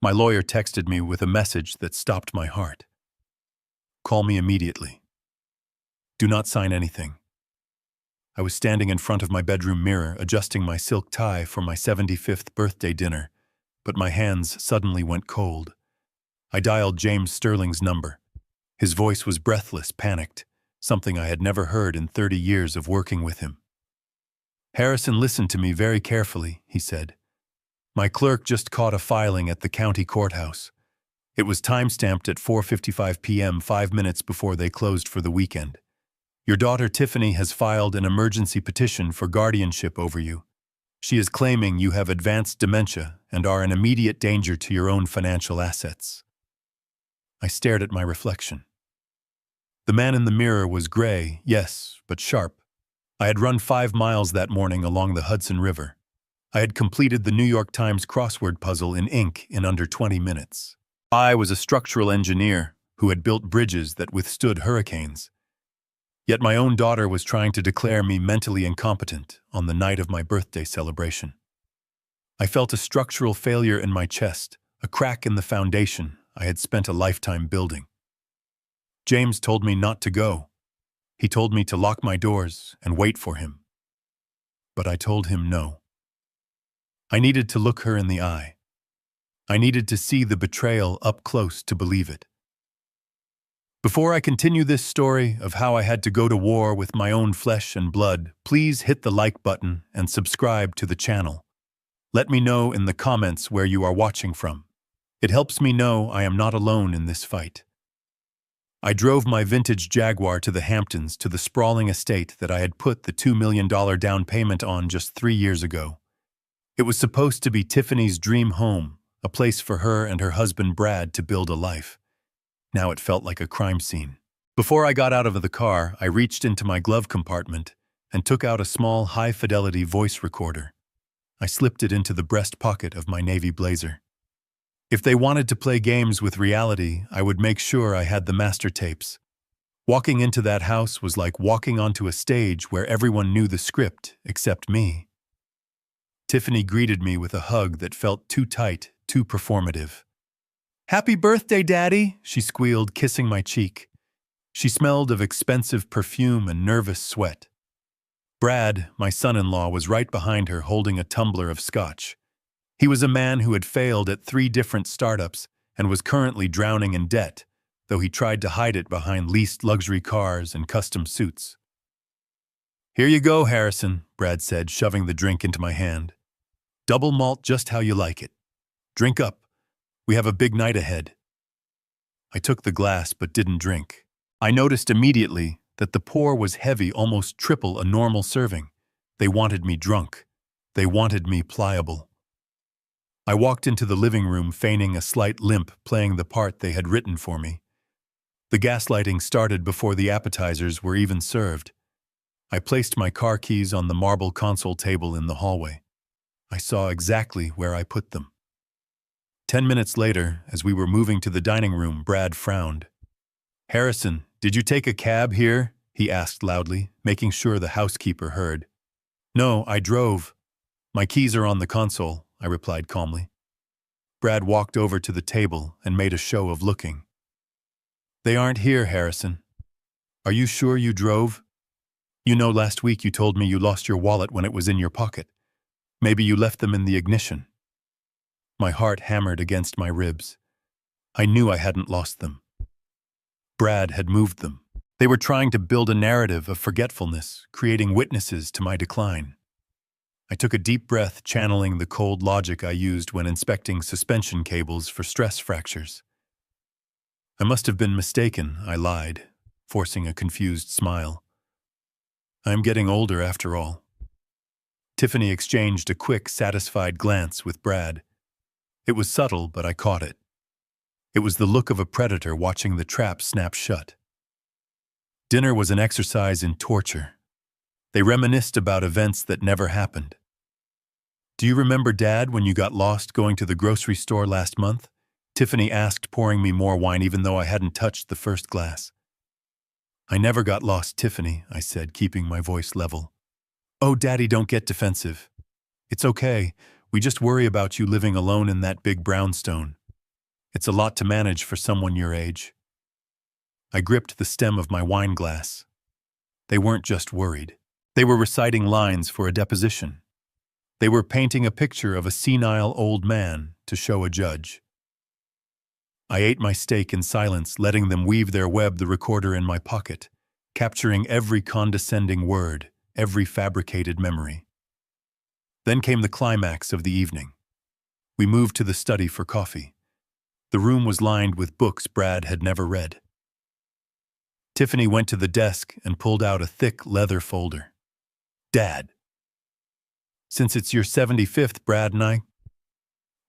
My lawyer texted me with a message that stopped my heart. Call me immediately. Do not sign anything. I was standing in front of my bedroom mirror, adjusting my silk tie for my 75th birthday dinner, but my hands suddenly went cold. I dialed James Sterling's number. His voice was breathless, panicked, something I had never heard in 30 years of working with him. Harrison listened to me very carefully, he said. My clerk just caught a filing at the county courthouse. It was time-stamped at 4:55 p.m., 5 minutes before they closed for the weekend. Your daughter Tiffany has filed an emergency petition for guardianship over you. She is claiming you have advanced dementia and are an immediate danger to your own financial assets. I stared at my reflection. The man in the mirror was gray, yes, but sharp. I had run 5 miles that morning along the Hudson River. I had completed the New York Times crossword puzzle in ink in under 20 minutes. I was a structural engineer who had built bridges that withstood hurricanes. Yet my own daughter was trying to declare me mentally incompetent on the night of my birthday celebration. I felt a structural failure in my chest, a crack in the foundation I had spent a lifetime building. James told me not to go. He told me to lock my doors and wait for him. But I told him no. I needed to look her in the eye. I needed to see the betrayal up close to believe it. Before I continue this story of how I had to go to war with my own flesh and blood, please hit the like button and subscribe to the channel. Let me know in the comments where you are watching from. It helps me know I am not alone in this fight. I drove my vintage Jaguar to the Hamptons, to the sprawling estate that I had put the $2 million down payment on just 3 years ago. It was supposed to be Tiffany's dream home, a place for her and her husband Brad to build a life. Now it felt like a crime scene. Before I got out of the car, I reached into my glove compartment and took out a small, high-fidelity voice recorder. I slipped it into the breast pocket of my navy blazer. If they wanted to play games with reality, I would make sure I had the master tapes. Walking into that house was like walking onto a stage where everyone knew the script except me. Tiffany greeted me with a hug that felt too tight, too performative. "Happy birthday, Daddy," she squealed, kissing my cheek. She smelled of expensive perfume and nervous sweat. Brad, my son-in-law, was right behind her holding a tumbler of scotch. He was a man who had failed at 3 different startups and was currently drowning in debt, though he tried to hide it behind leased luxury cars and custom suits. "Here you go, Harrison," Brad said, shoving the drink into my hand. "Double malt just how you like it. Drink up. We have a big night ahead." I took the glass but didn't drink. I noticed immediately that the pour was heavy, almost triple a normal serving. They wanted me drunk. They wanted me pliable. I walked into the living room feigning a slight limp, playing the part they had written for me. The gaslighting started before the appetizers were even served. I placed my car keys on the marble console table in the hallway. I saw exactly where I put them. 10 minutes later, as we were moving to the dining room, Brad frowned. "Harrison, did you take a cab here?" he asked loudly, making sure the housekeeper heard. "No, I drove. My keys are on the console," I replied calmly. Brad walked over to the table and made a show of looking. "They aren't here, Harrison. Are you sure you drove? You know, last week you told me you lost your wallet when it was in your pocket. Maybe you left them in the ignition." My heart hammered against my ribs. I knew I hadn't lost them. Brad had moved them. They were trying to build a narrative of forgetfulness, creating witnesses to my decline. I took a deep breath, channeling the cold logic I used when inspecting suspension cables for stress fractures. "I must have been mistaken," I lied, forcing a confused smile. "I am getting older after all." Tiffany exchanged a quick, satisfied glance with Brad. It was subtle, but I caught it. It was the look of a predator watching the trap snap shut. Dinner was an exercise in torture. They reminisced about events that never happened. "Do you remember, Dad, when you got lost going to the grocery store last month?" Tiffany asked, pouring me more wine even though I hadn't touched the first glass. "I never got lost, Tiffany," I said, keeping my voice level. "Oh, Daddy, don't get defensive. It's okay. We just worry about you living alone in that big brownstone." It's a lot to manage for someone your age. I gripped the stem of my wine glass. They weren't just worried. They were reciting lines for a deposition. They were painting a picture of a senile old man to show a judge. I ate my steak in silence, letting them weave their web, the recorder in my pocket, capturing every condescending word, every fabricated memory. Then came the climax of the evening. We moved to the study for coffee. The room was lined with books Brad had never read. Tiffany went to the desk and pulled out a thick leather folder. "Dad, since it's your 75th, Brad and I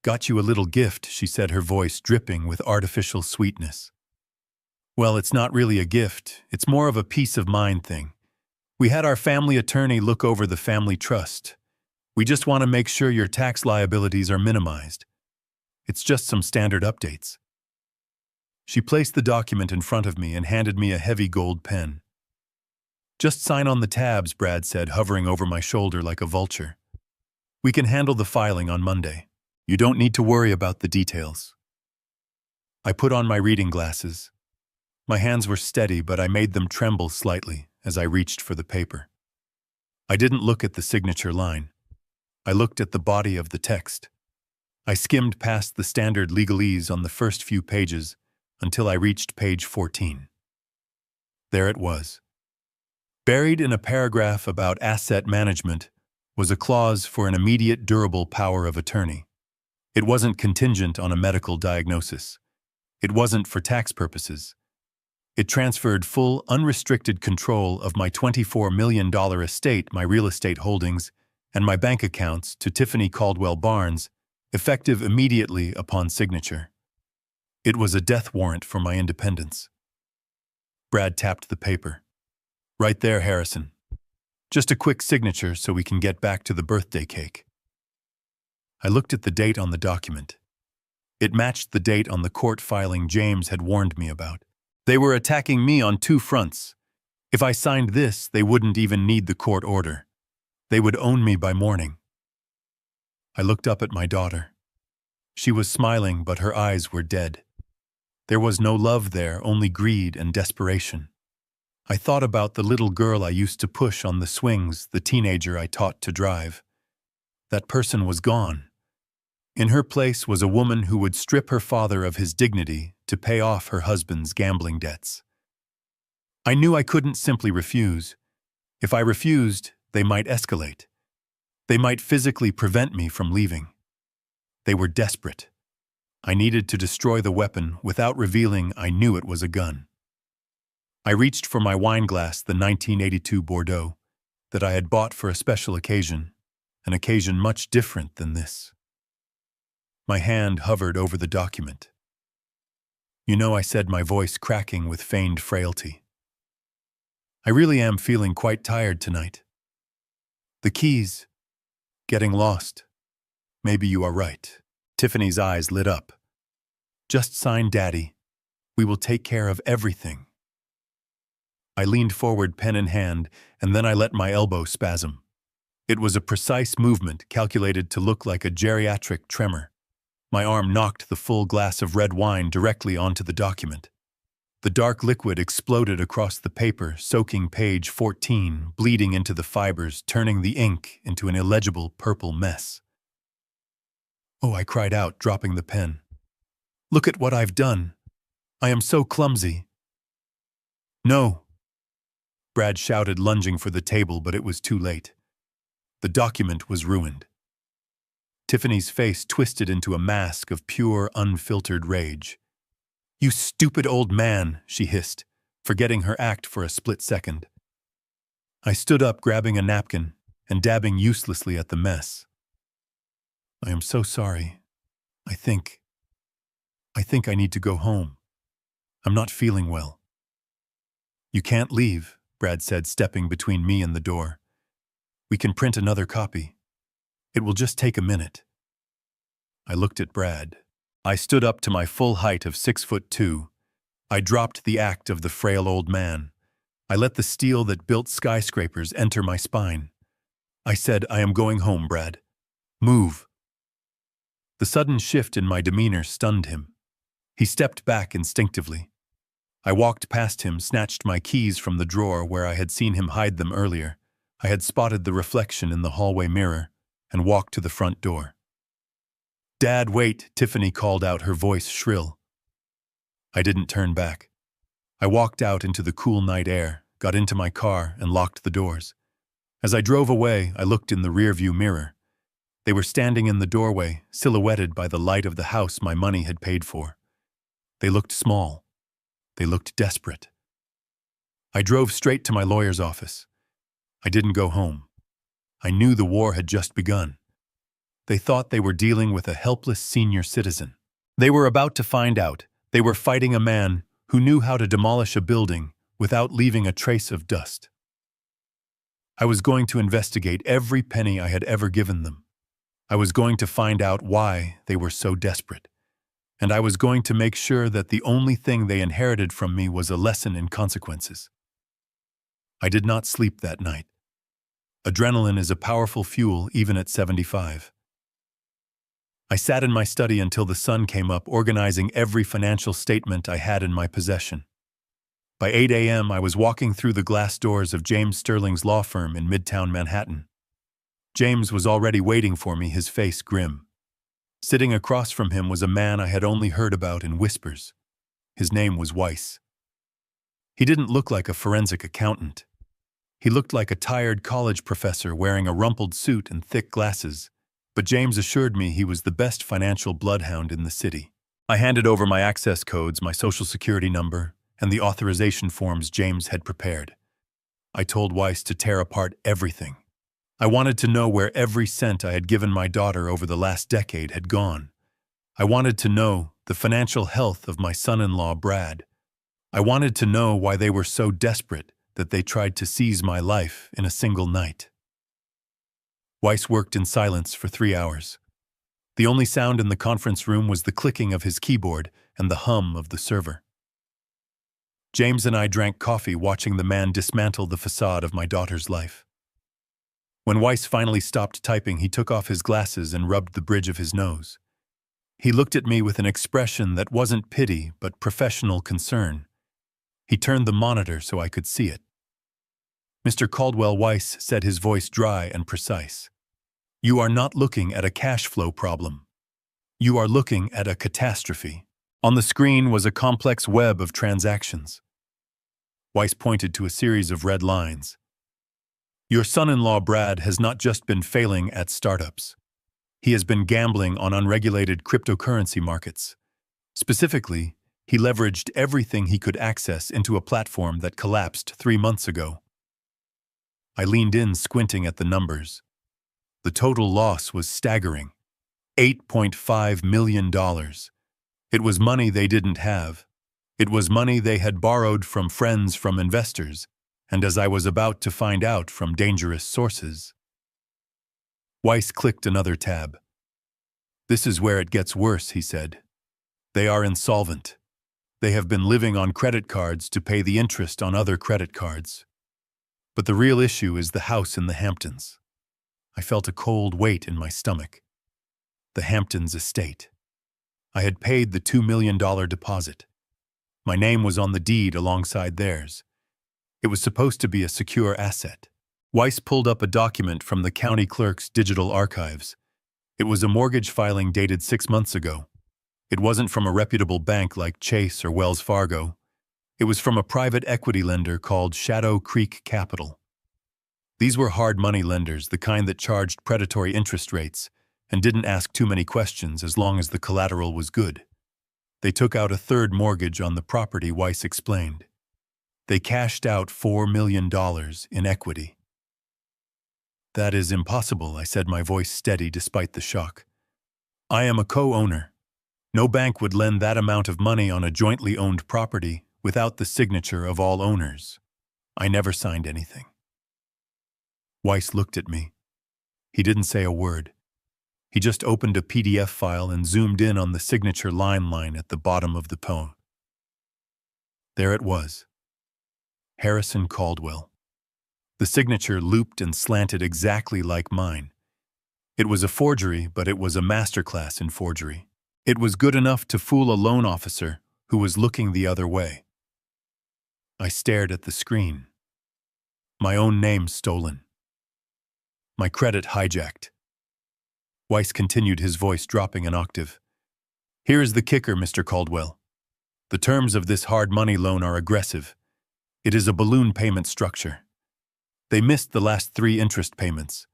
got you a little gift," she said, her voice dripping with artificial sweetness. "Well, it's not really a gift. It's more of a peace of mind thing. We had our family attorney look over the family trust. We just want to make sure your tax liabilities are minimized. It's just some standard updates." She placed the document in front of me and handed me a heavy gold pen. "Just sign on the tabs," Brad said, hovering over my shoulder like a vulture. "We can handle the filing on Monday. You don't need to worry about the details." I put on my reading glasses. My hands were steady, but I made them tremble slightly as I reached for the paper. I didn't look at the signature line. I looked at the body of the text. I skimmed past the standard legalese on the first few pages until I reached page 14. There it was. Buried in a paragraph about asset management was a clause for an immediate durable power of attorney. It wasn't contingent on a medical diagnosis. It wasn't for tax purposes. It transferred full, unrestricted control of my $24 million estate, my real estate holdings, and my bank accounts to Tiffany Caldwell Barnes, effective immediately upon signature. It was a death warrant for my independence. Brad tapped the paper. "Right there, Harrison. Just a quick signature so we can get back to the birthday cake." I looked at the date on the document. It matched the date on the court filing James had warned me about. They were attacking me on two fronts. If I signed this, they wouldn't even need the court order. They would own me by morning. I looked up at my daughter. She was smiling, but her eyes were dead. There was no love there, only greed and desperation. I thought about the little girl I used to push on the swings, the teenager I taught to drive. That person was gone. In her place was a woman who would strip her father of his dignity to pay off her husband's gambling debts. I knew I couldn't simply refuse. If I refused, they might escalate. They might physically prevent me from leaving. They were desperate. I needed to destroy the weapon without revealing I knew it was a gun. I reached for my wine glass, the 1982 Bordeaux, that I had bought for a special occasion, an occasion much different than this. My hand hovered over the document. "You know," I said, my voice cracking with feigned frailty, "I really am feeling quite tired tonight. The keys, getting lost. Maybe you are right." Tiffany's eyes lit up. "Just sign, Daddy. We will take care of everything." I leaned forward, pen in hand, and then I let my elbow spasm. It was a precise movement calculated to look like a geriatric tremor. My arm knocked the full glass of red wine directly onto the document. The dark liquid exploded across the paper, soaking page 14, bleeding into the fibers, turning the ink into an illegible purple mess. "Oh," I cried out, dropping the pen. "Look at what I've done. I am so clumsy." "No," Brad shouted, lunging for the table, but it was too late. The document was ruined. Tiffany's face twisted into a mask of pure, unfiltered rage. "You stupid old man," she hissed, forgetting her act for a split second. I stood up, grabbing a napkin and dabbing uselessly at the mess. "I am so sorry. I think I need to go home. I'm not feeling well." "You can't leave," Brad said, stepping between me and the door. "We can print another copy. It will just take a minute." I looked at Brad. I stood up to my full height of 6'2". I dropped the act of the frail old man. I let the steel that built skyscrapers enter my spine. I said, "I am going home, Brad. Move." The sudden shift in my demeanor stunned him. He stepped back instinctively. I walked past him, snatched my keys from the drawer where I had seen him hide them earlier. I had spotted the reflection in the hallway mirror and walked to the front door. "Dad, wait," Tiffany called out, her voice shrill. I didn't turn back. I walked out into the cool night air, got into my car, and locked the doors. As I drove away, I looked in the rearview mirror. They were standing in the doorway, silhouetted by the light of the house my money had paid for. They looked small. They looked desperate. I drove straight to my lawyer's office. I didn't go home. I knew the war had just begun. They thought they were dealing with a helpless senior citizen. They were about to find out. They were fighting a man who knew how to demolish a building without leaving a trace of dust. I was going to investigate every penny I had ever given them. I was going to find out why they were so desperate. And I was going to make sure that the only thing they inherited from me was a lesson in consequences. I did not sleep that night. Adrenaline is a powerful fuel even at 75. I sat in my study until the sun came up, organizing every financial statement I had in my possession. By 8 a.m., I was walking through the glass doors of James Sterling's law firm in Midtown Manhattan. James was already waiting for me, his face grim. Sitting across from him was a man I had only heard about in whispers. His name was Weiss. He didn't look like a forensic accountant. He looked like a tired college professor wearing a rumpled suit and thick glasses, but James assured me he was the best financial bloodhound in the city. I handed over my access codes, my social security number, and the authorization forms James had prepared. I told Weiss to tear apart everything. I wanted to know where every cent I had given my daughter over the last decade had gone. I wanted to know the financial health of my son-in-law, Brad. I wanted to know why they were so desperate that they tried to seize my life in a single night. Weiss worked in silence for 3 hours. The only sound in the conference room was the clicking of his keyboard and the hum of the server. James and I drank coffee watching the man dismantle the facade of my daughter's life. When Weiss finally stopped typing, he took off his glasses and rubbed the bridge of his nose. He looked at me with an expression that wasn't pity but professional concern. He turned the monitor so I could see it. Mr. Caldwell, Weiss said, his voice dry and precise. "You are not looking at a cash flow problem. You are looking at a catastrophe." On the screen was a complex web of transactions. Weiss pointed to a series of red lines. "Your son-in-law, Brad, has not just been failing at startups. He has been gambling on unregulated cryptocurrency markets. Specifically, he leveraged everything he could access into a platform that collapsed 3 months ago." I leaned in, squinting at the numbers. The total loss was staggering. $8.5 million. It was money they didn't have. It was money they had borrowed from friends, from investors, and as I was about to find out, from dangerous sources. Weiss clicked another tab. "This is where it gets worse," he said. "They are insolvent. They have been living on credit cards to pay the interest on other credit cards. But the real issue is the house in the Hamptons." I felt a cold weight in my stomach. The Hamptons estate. I had paid the $2 million deposit. My name was on the deed alongside theirs. It was supposed to be a secure asset. Weiss pulled up a document from the county clerk's digital archives. It was a mortgage filing dated 6 months ago. It wasn't from a reputable bank like Chase or Wells Fargo. It was from a private equity lender called Shadow Creek Capital. These were hard money lenders, the kind that charged predatory interest rates and didn't ask too many questions as long as the collateral was good. They took out a third mortgage on the property, Weiss explained. They cashed out $4 million in equity. "That is impossible," I said, my voice steady despite the shock. "I am a co-owner. No bank would lend that amount of money on a jointly owned property without the signature of all owners. I never signed anything." Weiss looked at me. He didn't say a word. He just opened a PDF file and zoomed in on the signature line at the bottom of the poem. There it was. Harrison Caldwell. The signature looped and slanted exactly like mine. It was a forgery, but it was a masterclass in forgery. It was good enough to fool a loan officer who was looking the other way. I stared at the screen. My own name stolen. My credit hijacked. Weiss continued, his voice dropping an octave. Here is the kicker, Mr. Caldwell. The terms of this hard money loan are aggressive. It is a balloon payment structure. They missed the last 3 interest payments.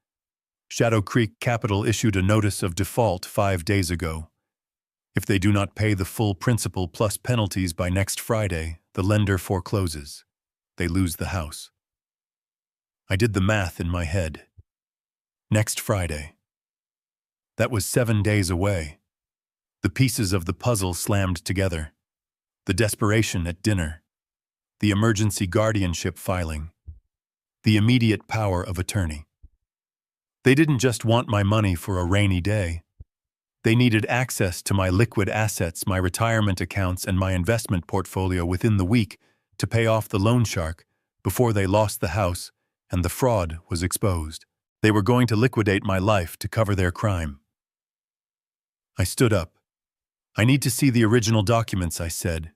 Shadow Creek Capital issued a notice of default 5 days ago. If they do not pay the full principal plus penalties by next Friday, the lender forecloses. They lose the house. I did the math in my head. Next Friday. That was 7 days away. The pieces of the puzzle slammed together. The desperation at dinner. The emergency guardianship filing. The immediate power of attorney. They didn't just want my money for a rainy day. They needed access to my liquid assets, my retirement accounts, and my investment portfolio within the week to pay off the loan shark before they lost the house and the fraud was exposed. They were going to liquidate my life to cover their crime. I stood up. I need to see the original documents, I said.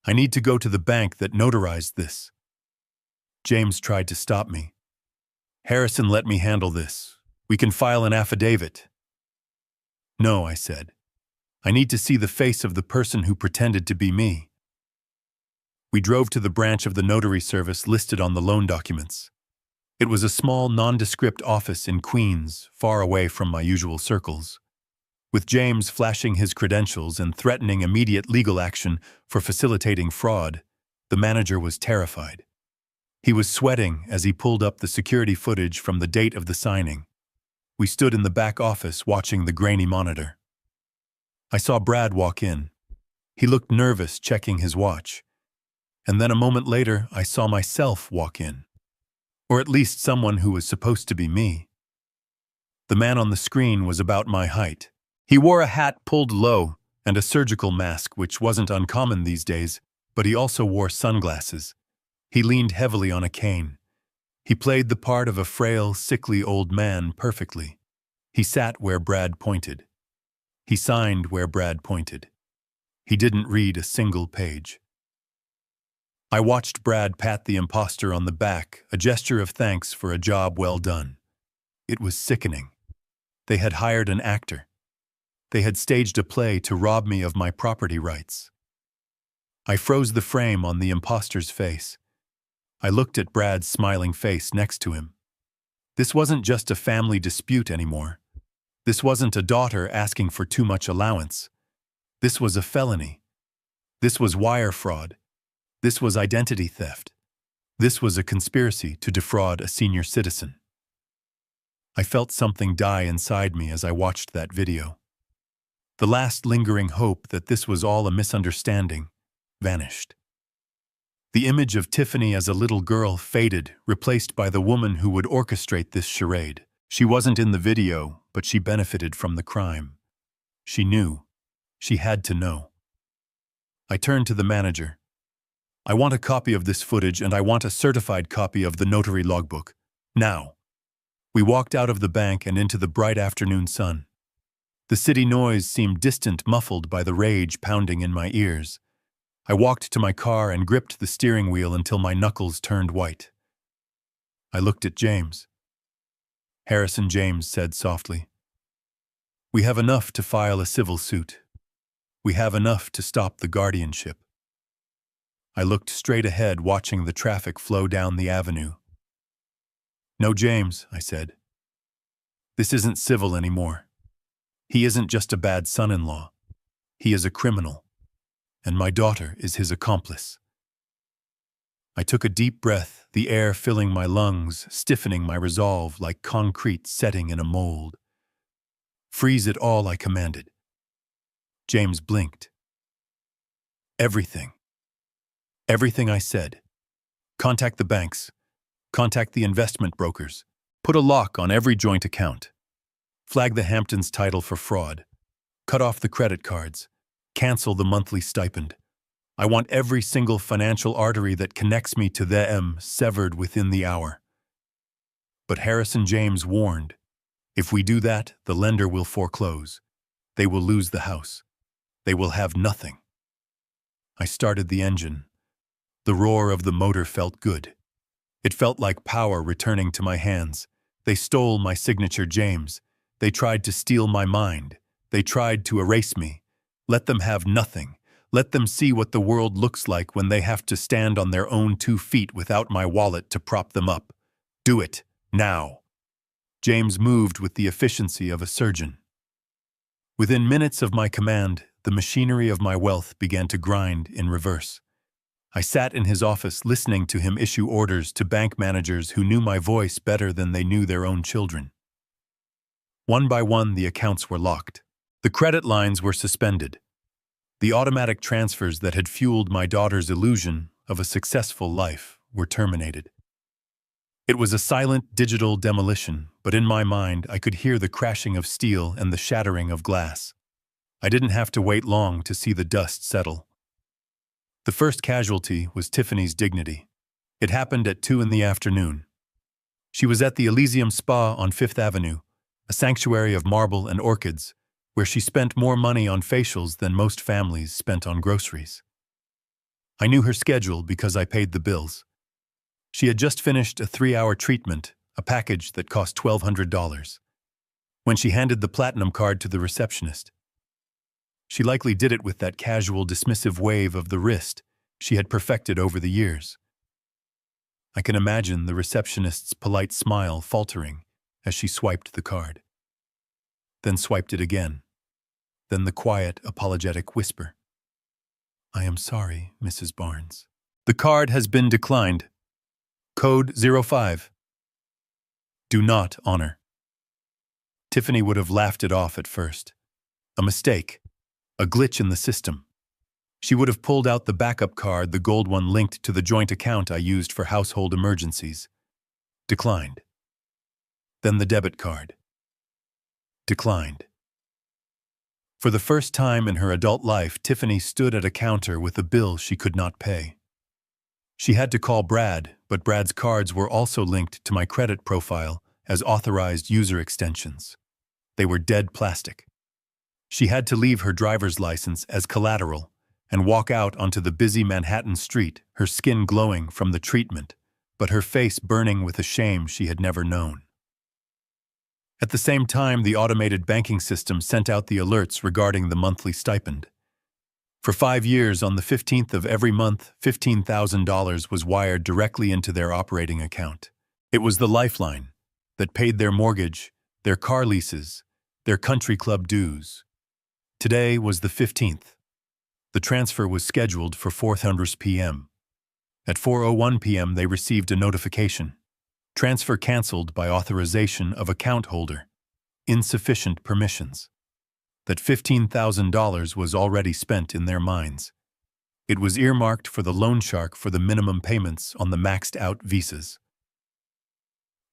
I need to go to the bank that notarized this. James tried to stop me. Harrison, let me handle this. We can file an affidavit. No, I said. I need to see the face of the person who pretended to be me. We drove to the branch of the notary service listed on the loan documents. It was a small, nondescript office in Queens, far away from my usual circles. With James flashing his credentials and threatening immediate legal action for facilitating fraud, the manager was terrified. He was sweating as he pulled up the security footage from the date of the signing. We stood in the back office watching the grainy monitor. I saw Brad walk in. He looked nervous, checking his watch. And then a moment later, I saw myself walk in. Or at least someone who was supposed to be me. The man on the screen was about my height. He wore a hat pulled low and a surgical mask, which wasn't uncommon these days, but he also wore sunglasses. He leaned heavily on a cane. He played the part of a frail, sickly old man perfectly. He sat where Brad pointed. He signed where Brad pointed. He didn't read a single page. I watched Brad pat the imposter on the back, a gesture of thanks for a job well done. It was sickening. They had hired an actor. They had staged a play to rob me of my property rights. I froze the frame on the imposter's face. I looked at Brad's smiling face next to him. This wasn't just a family dispute anymore. This wasn't a daughter asking for too much allowance. This was a felony. This was wire fraud. This was identity theft. This was a conspiracy to defraud a senior citizen. I felt something die inside me as I watched that video. The last lingering hope that this was all a misunderstanding vanished. The image of Tiffany as a little girl faded, replaced by the woman who would orchestrate this charade. She wasn't in the video, but she benefited from the crime. She knew. She had to know. I turned to the manager. I want a copy of this footage, and I want a certified copy of the notary logbook. Now. We walked out of the bank and into the bright afternoon sun. The city noise seemed distant, muffled by the rage pounding in my ears. I walked to my car and gripped the steering wheel until my knuckles turned white. I looked at James. Harrison, James said softly. We have enough to file a civil suit. We have enough to stop the guardianship. I looked straight ahead, watching the traffic flow down the avenue. No, James, I said. This isn't civil anymore. He isn't just a bad son-in-law. He is a criminal. And my daughter is his accomplice. I took a deep breath, the air filling my lungs, stiffening my resolve like concrete setting in a mold. Freeze it all, I commanded. James blinked. Everything. Everything I said. Contact the banks. Contact the investment brokers. Put a lock on every joint account. Flag the Hamptons title for fraud. Cut off the credit cards. Cancel the monthly stipend. I want every single financial artery that connects me to them severed within the hour. But Harrison James warned, if we do that, the lender will foreclose. They will lose the house. They will have nothing. I started the engine. The roar of the motor felt good. It felt like power returning to my hands. They stole my signature, James. They tried to steal my mind. They tried to erase me. Let them have nothing. Let them see what the world looks like when they have to stand on their own 2 feet without my wallet to prop them up. Do it, now. James moved with the efficiency of a surgeon. Within minutes of my command, the machinery of my wealth began to grind in reverse. I sat in his office listening to him issue orders to bank managers who knew my voice better than they knew their own children. One by one, the accounts were locked. The credit lines were suspended. The automatic transfers that had fueled my daughter's illusion of a successful life were terminated. It was a silent digital demolition, but in my mind I could hear the crashing of steel and the shattering of glass. I didn't have to wait long to see the dust settle. The first casualty was Tiffany's dignity. It happened at 2 in the afternoon. She was at the Elysium Spa on 5th Avenue, a sanctuary of marble and orchids, where she spent more money on facials than most families spent on groceries. I knew her schedule because I paid the bills. She had just finished a 3-hour treatment, a package that cost $1,200. When she handed the platinum card to the receptionist, she likely did it with that casual, dismissive wave of the wrist she had perfected over the years. I can imagine the receptionist's polite smile faltering as she swiped the card. Then swiped it again. Then the quiet, apologetic whisper. "I am sorry, Mrs. Barnes. The card has been declined. Code 05. Do not honor." Tiffany would have laughed it off at first. A mistake. A glitch in the system. She would have pulled out the backup card, the gold one linked to the joint account I used for household emergencies. Declined. Then the debit card. Declined. For the first time in her adult life, Tiffany stood at a counter with a bill she could not pay. She had to call Brad, but Brad's cards were also linked to my credit profile as authorized user extensions. They were dead plastic. She had to leave her driver's license as collateral and walk out onto the busy Manhattan street, her skin glowing from the treatment, but her face burning with a shame she had never known. At the same time, the automated banking system sent out the alerts regarding the monthly stipend. For 5 years, on the 15th of every month, $15,000 was wired directly into their operating account. It was the lifeline that paid their mortgage, their car leases, their country club dues. Today was the 15th. The transfer was scheduled for 4:00 p.m. At 4:01 p.m. they received a notification. Transfer canceled by authorization of account holder. Insufficient permissions. That $15,000 was already spent in their minds. It was earmarked for the loan shark for the minimum payments on the maxed-out visas.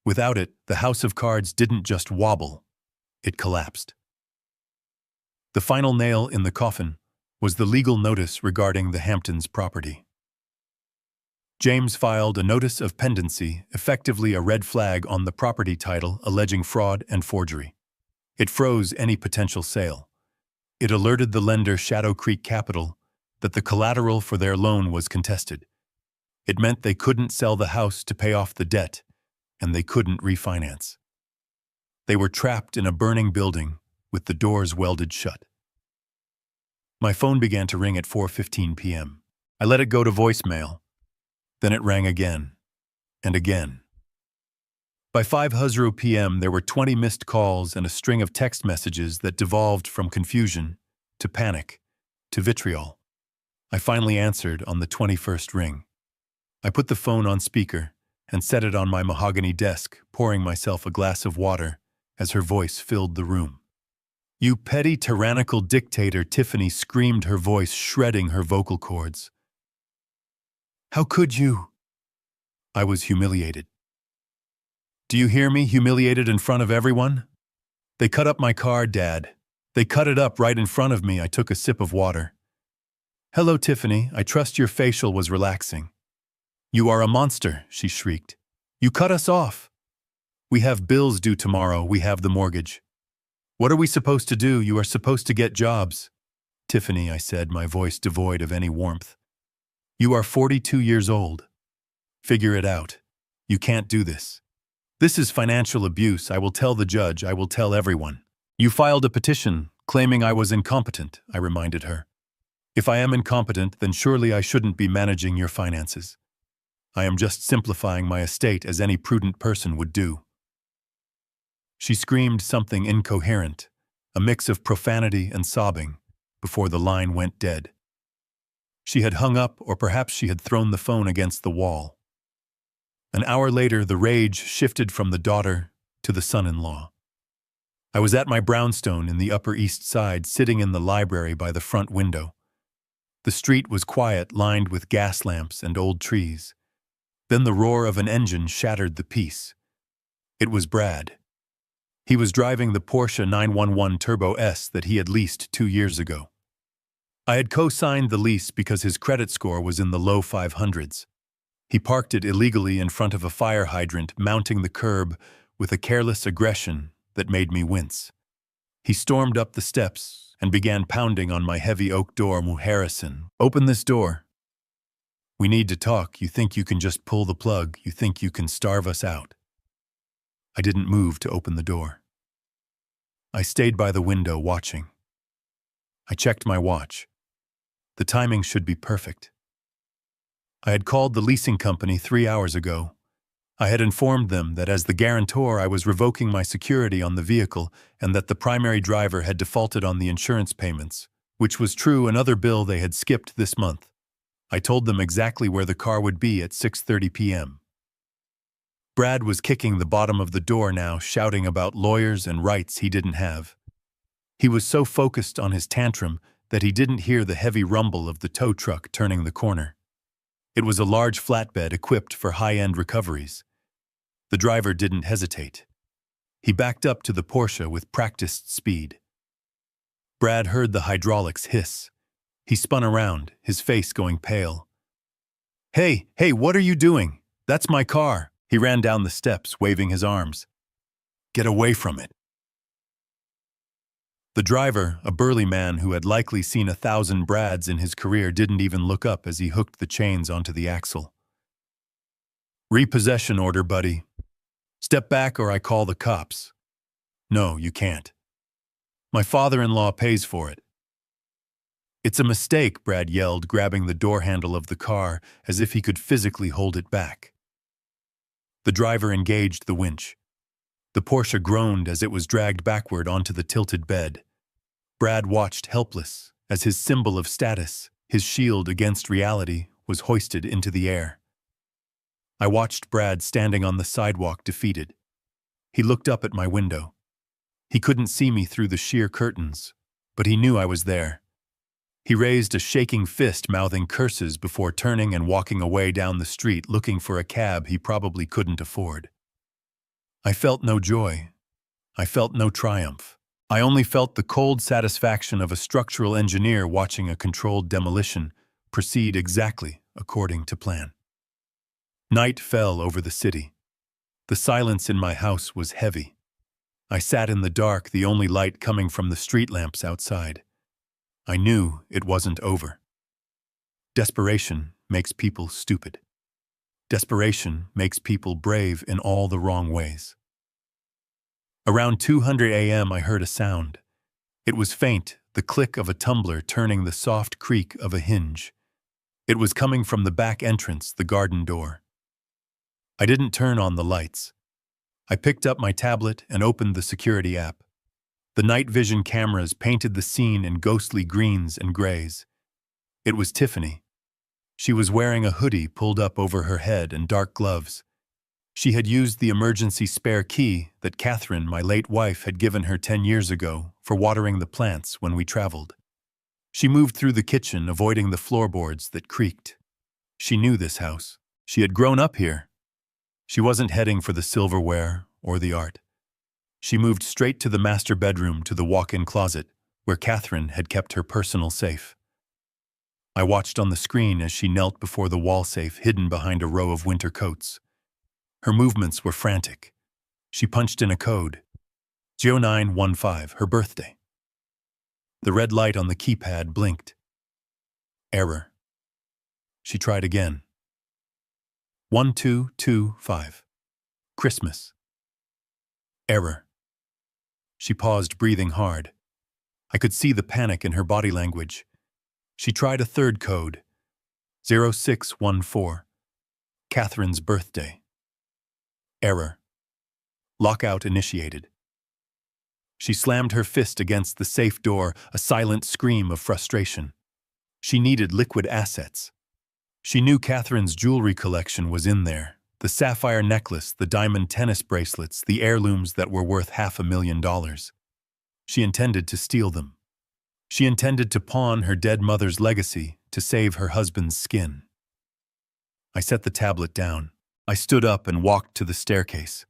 Without it, the house of cards didn't just wobble, it collapsed. The final nail in the coffin was the legal notice regarding the Hamptons property. James filed a notice of pendency, effectively a red flag on the property title alleging fraud and forgery. It froze any potential sale. It alerted the lender, Shadow Creek Capital, that the collateral for their loan was contested. It meant they couldn't sell the house to pay off the debt, and they couldn't refinance. They were trapped in a burning building with the doors welded shut. My phone began to ring at 4:15 p.m. I let it go to voicemail. Then it rang again, and again. By 5:00 p.m., there were 20 missed calls and a string of text messages that devolved from confusion to panic to vitriol. I finally answered on the 21st ring. I put the phone on speaker and set it on my mahogany desk, pouring myself a glass of water as her voice filled the room. "You petty, tyrannical dictator," Tiffany screamed, her voice shredding her vocal cords. "How could you?" I was humiliated. "Do you hear me? Humiliated in front of everyone? They cut up my car, Dad. They cut it up right in front of me." I took a sip of water. "Hello, Tiffany. I trust your facial was relaxing." "You are a monster," she shrieked. "You cut us off. We have bills due tomorrow. We have the mortgage. What are we supposed to do? You are supposed to get jobs. Tiffany, I said, my voice devoid of any warmth. You are 42 years old. Figure it out. You can't do this. This is financial abuse. I will tell the judge. I will tell everyone. You filed a petition claiming I was incompetent, I reminded her. If I am incompetent, then surely I shouldn't be managing your finances. I am just simplifying my estate as any prudent person would do. She screamed something incoherent, a mix of profanity and sobbing, before the line went dead. She had hung up, or perhaps she had thrown the phone against the wall. An hour later, the rage shifted from the daughter to the son-in-law. I was at my brownstone in the Upper East Side, sitting in the library by the front window. The street was quiet, lined with gas lamps and old trees. Then the roar of an engine shattered the peace. It was Brad. He was driving the Porsche 911 Turbo S that he had leased 2 years ago. I had co-signed the lease because his credit score was in the low 500s. He parked it illegally in front of a fire hydrant, mounting the curb with a careless aggression that made me wince. He stormed up the steps and began pounding on my heavy oak door. Harrison, open this door. We need to talk. You think you can just pull the plug. You think you can starve us out. I didn't move to open the door. I stayed by the window watching. I checked my watch. The timing should be perfect. I had called the leasing company 3 hours ago. I had informed them that as the guarantor I was revoking my security on the vehicle and that the primary driver had defaulted on the insurance payments, which was true, another bill they had skipped this month. I told them exactly where the car would be at 6:30 p.m. Brad was kicking the bottom of the door now, shouting about lawyers and rights he didn't have. He was so focused on his tantrum that he didn't hear the heavy rumble of the tow truck turning the corner. It was a large flatbed equipped for high-end recoveries. The driver didn't hesitate. He backed up to the Porsche with practiced speed. Brad heard the hydraulics hiss. He spun around, his face going pale. Hey, what are you doing? That's my car. He ran down the steps, waving his arms. Get away from it. The driver, a burly man who had likely seen 1,000 Brads in his career, didn't even look up as he hooked the chains onto the axle. Repossession order, buddy. Step back or I call the cops. No, you can't. My father-in-law pays for it. It's a mistake, Brad yelled, grabbing the door handle of the car as if he could physically hold it back. The driver engaged the winch. The Porsche groaned as it was dragged backward onto the tilted bed. Brad watched helpless as his symbol of status, his shield against reality, was hoisted into the air. I watched Brad standing on the sidewalk, defeated. He looked up at my window. He couldn't see me through the sheer curtains, but he knew I was there. He raised a shaking fist, mouthing curses before turning and walking away down the street, looking for a cab he probably couldn't afford. I felt no joy. I felt no triumph. I only felt the cold satisfaction of a structural engineer watching a controlled demolition proceed exactly according to plan. Night fell over the city. The silence in my house was heavy. I sat in the dark, the only light coming from the street lamps outside. I knew it wasn't over. Desperation makes people stupid. Desperation makes people brave in all the wrong ways. Around 2:00 a.m. I heard a sound. It was faint, the click of a tumbler turning the soft creak of a hinge. It was coming from the back entrance, the garden door. I didn't turn on the lights. I picked up my tablet and opened the security app. The night vision cameras painted the scene in ghostly greens and grays. It was Tiffany. She was wearing a hoodie pulled up over her head and dark gloves. She had used the emergency spare key that Catherine, my late wife, had given her 10 years ago for watering the plants when we traveled. She moved through the kitchen, avoiding the floorboards that creaked. She knew this house. She had grown up here. She wasn't heading for the silverware or the art. She moved straight to the master bedroom, to the walk-in closet, where Catherine had kept her personal safe. I watched on the screen as she knelt before the wall safe hidden behind a row of winter coats. Her movements were frantic. She punched in a code. 0915, her birthday. The red light on the keypad blinked. Error. She tried again. 1225. Christmas. Error. She paused, breathing hard. I could see the panic in her body language. She tried a third code. 0614. Catherine's birthday. Error. Lockout initiated. She slammed her fist against the safe door, a silent scream of frustration. She needed liquid assets. She knew Catherine's jewelry collection was in there. The sapphire necklace, the diamond tennis bracelets, the heirlooms that were worth $500,000. She intended to steal them. She intended to pawn her dead mother's legacy to save her husband's skin. I set the tablet down. I stood up and walked to the staircase.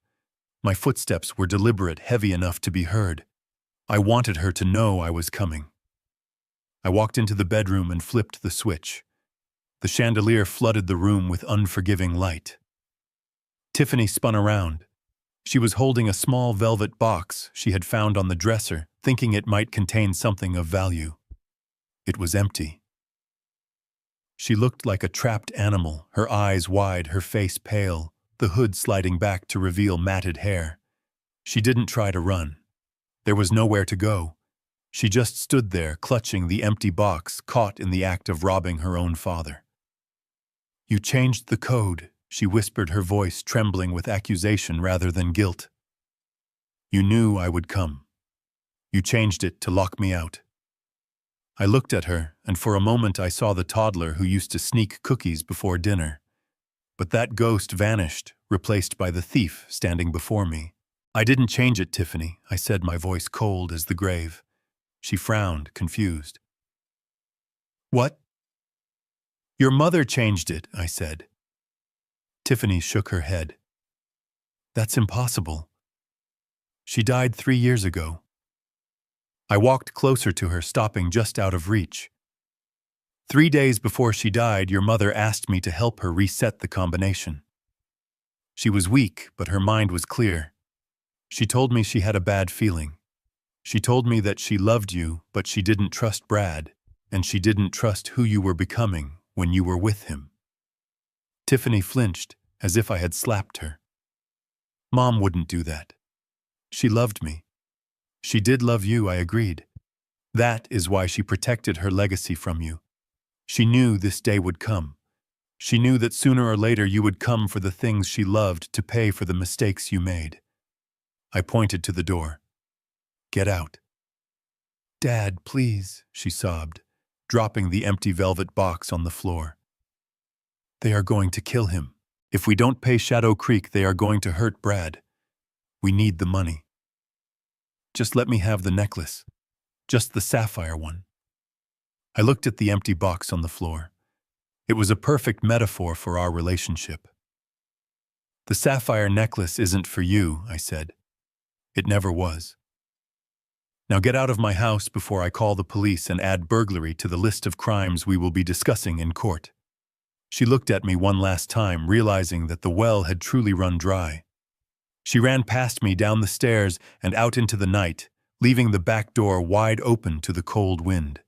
My footsteps were deliberate, heavy enough to be heard. I wanted her to know I was coming. I walked into the bedroom and flipped the switch. The chandelier flooded the room with unforgiving light. Tiffany spun around. She was holding a small velvet box she had found on the dresser, thinking it might contain something of value. It was empty. She looked like a trapped animal, her eyes wide, her face pale, the hood sliding back to reveal matted hair. She didn't try to run. There was nowhere to go. She just stood there, clutching the empty box, caught in the act of robbing her own father. "You changed the code," she whispered, her voice trembling with accusation rather than guilt. "You knew I would come. You changed it to lock me out." I looked at her, and for a moment I saw the toddler who used to sneak cookies before dinner. But that ghost vanished, replaced by the thief standing before me. "I didn't change it, Tiffany," I said, my voice cold as the grave. She frowned, confused. "What?" "Your mother changed it," I said. Tiffany shook her head. "That's impossible. She died 3 years ago." I walked closer to her, stopping just out of reach. "3 days before she died, your mother asked me to help her reset the combination. She was weak, but her mind was clear. She told me she had a bad feeling. She told me that she loved you, but she didn't trust Brad, and she didn't trust who you were becoming when you were with him." Tiffany flinched, as if I had slapped her. "Mom wouldn't do that. She loved me." "She did love you," I agreed. "That is why she protected her legacy from you. She knew this day would come. She knew that sooner or later you would come for the things she loved to pay for the mistakes you made." I pointed to the door. "Get out." "Dad, please," she sobbed, dropping the empty velvet box on the floor. "They are going to kill him. If we don't pay Shadow Creek, they are going to hurt Brad. We need the money. Just let me have the necklace. Just the sapphire one." I looked at the empty box on the floor. It was a perfect metaphor for our relationship. "The sapphire necklace isn't for you," I said. "It never was. Now get out of my house before I call the police and add burglary to the list of crimes we will be discussing in court." She looked at me one last time, realizing that the well had truly run dry. She ran past me down the stairs and out into the night, leaving the back door wide open to the cold wind.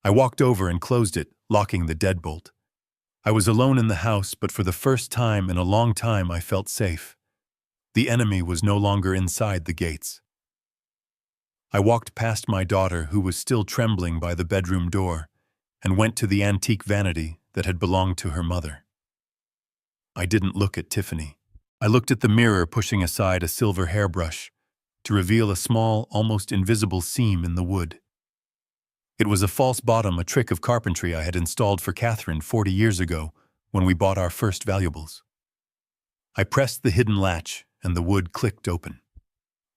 I walked over and closed it, locking the deadbolt. I was alone in the house, but for the first time in a long time I felt safe. The enemy was no longer inside the gates. I walked past my daughter, who was still trembling by the bedroom door, and went to the antique vanity that had belonged to her mother. I didn't look at Tiffany. I looked at the mirror, pushing aside a silver hairbrush to reveal a small, almost invisible seam in the wood. It was a false bottom, a trick of carpentry I had installed for Catherine 40 years ago when we bought our first valuables. I pressed the hidden latch, and the wood clicked open.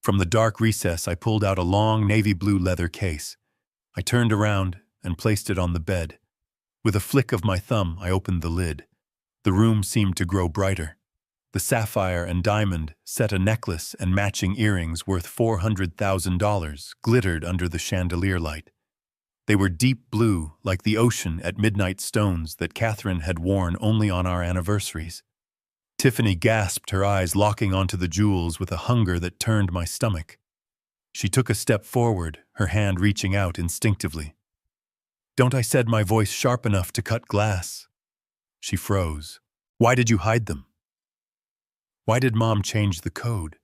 From the dark recess, I pulled out a long navy blue leather case. I turned around and placed it on the bed. With a flick of my thumb, I opened the lid. The room seemed to grow brighter. The sapphire and diamond set a necklace and matching earrings worth $400,000 glittered under the chandelier light. They were deep blue, like the ocean at midnight stones that Catherine had worn only on our anniversaries. Tiffany gasped, her eyes locking onto the jewels with a hunger that turned my stomach. She took a step forward, her hand reaching out instinctively. Don't I said my voice sharp enough to cut glass? She froze. Why did you hide them? Why did Mom change the code?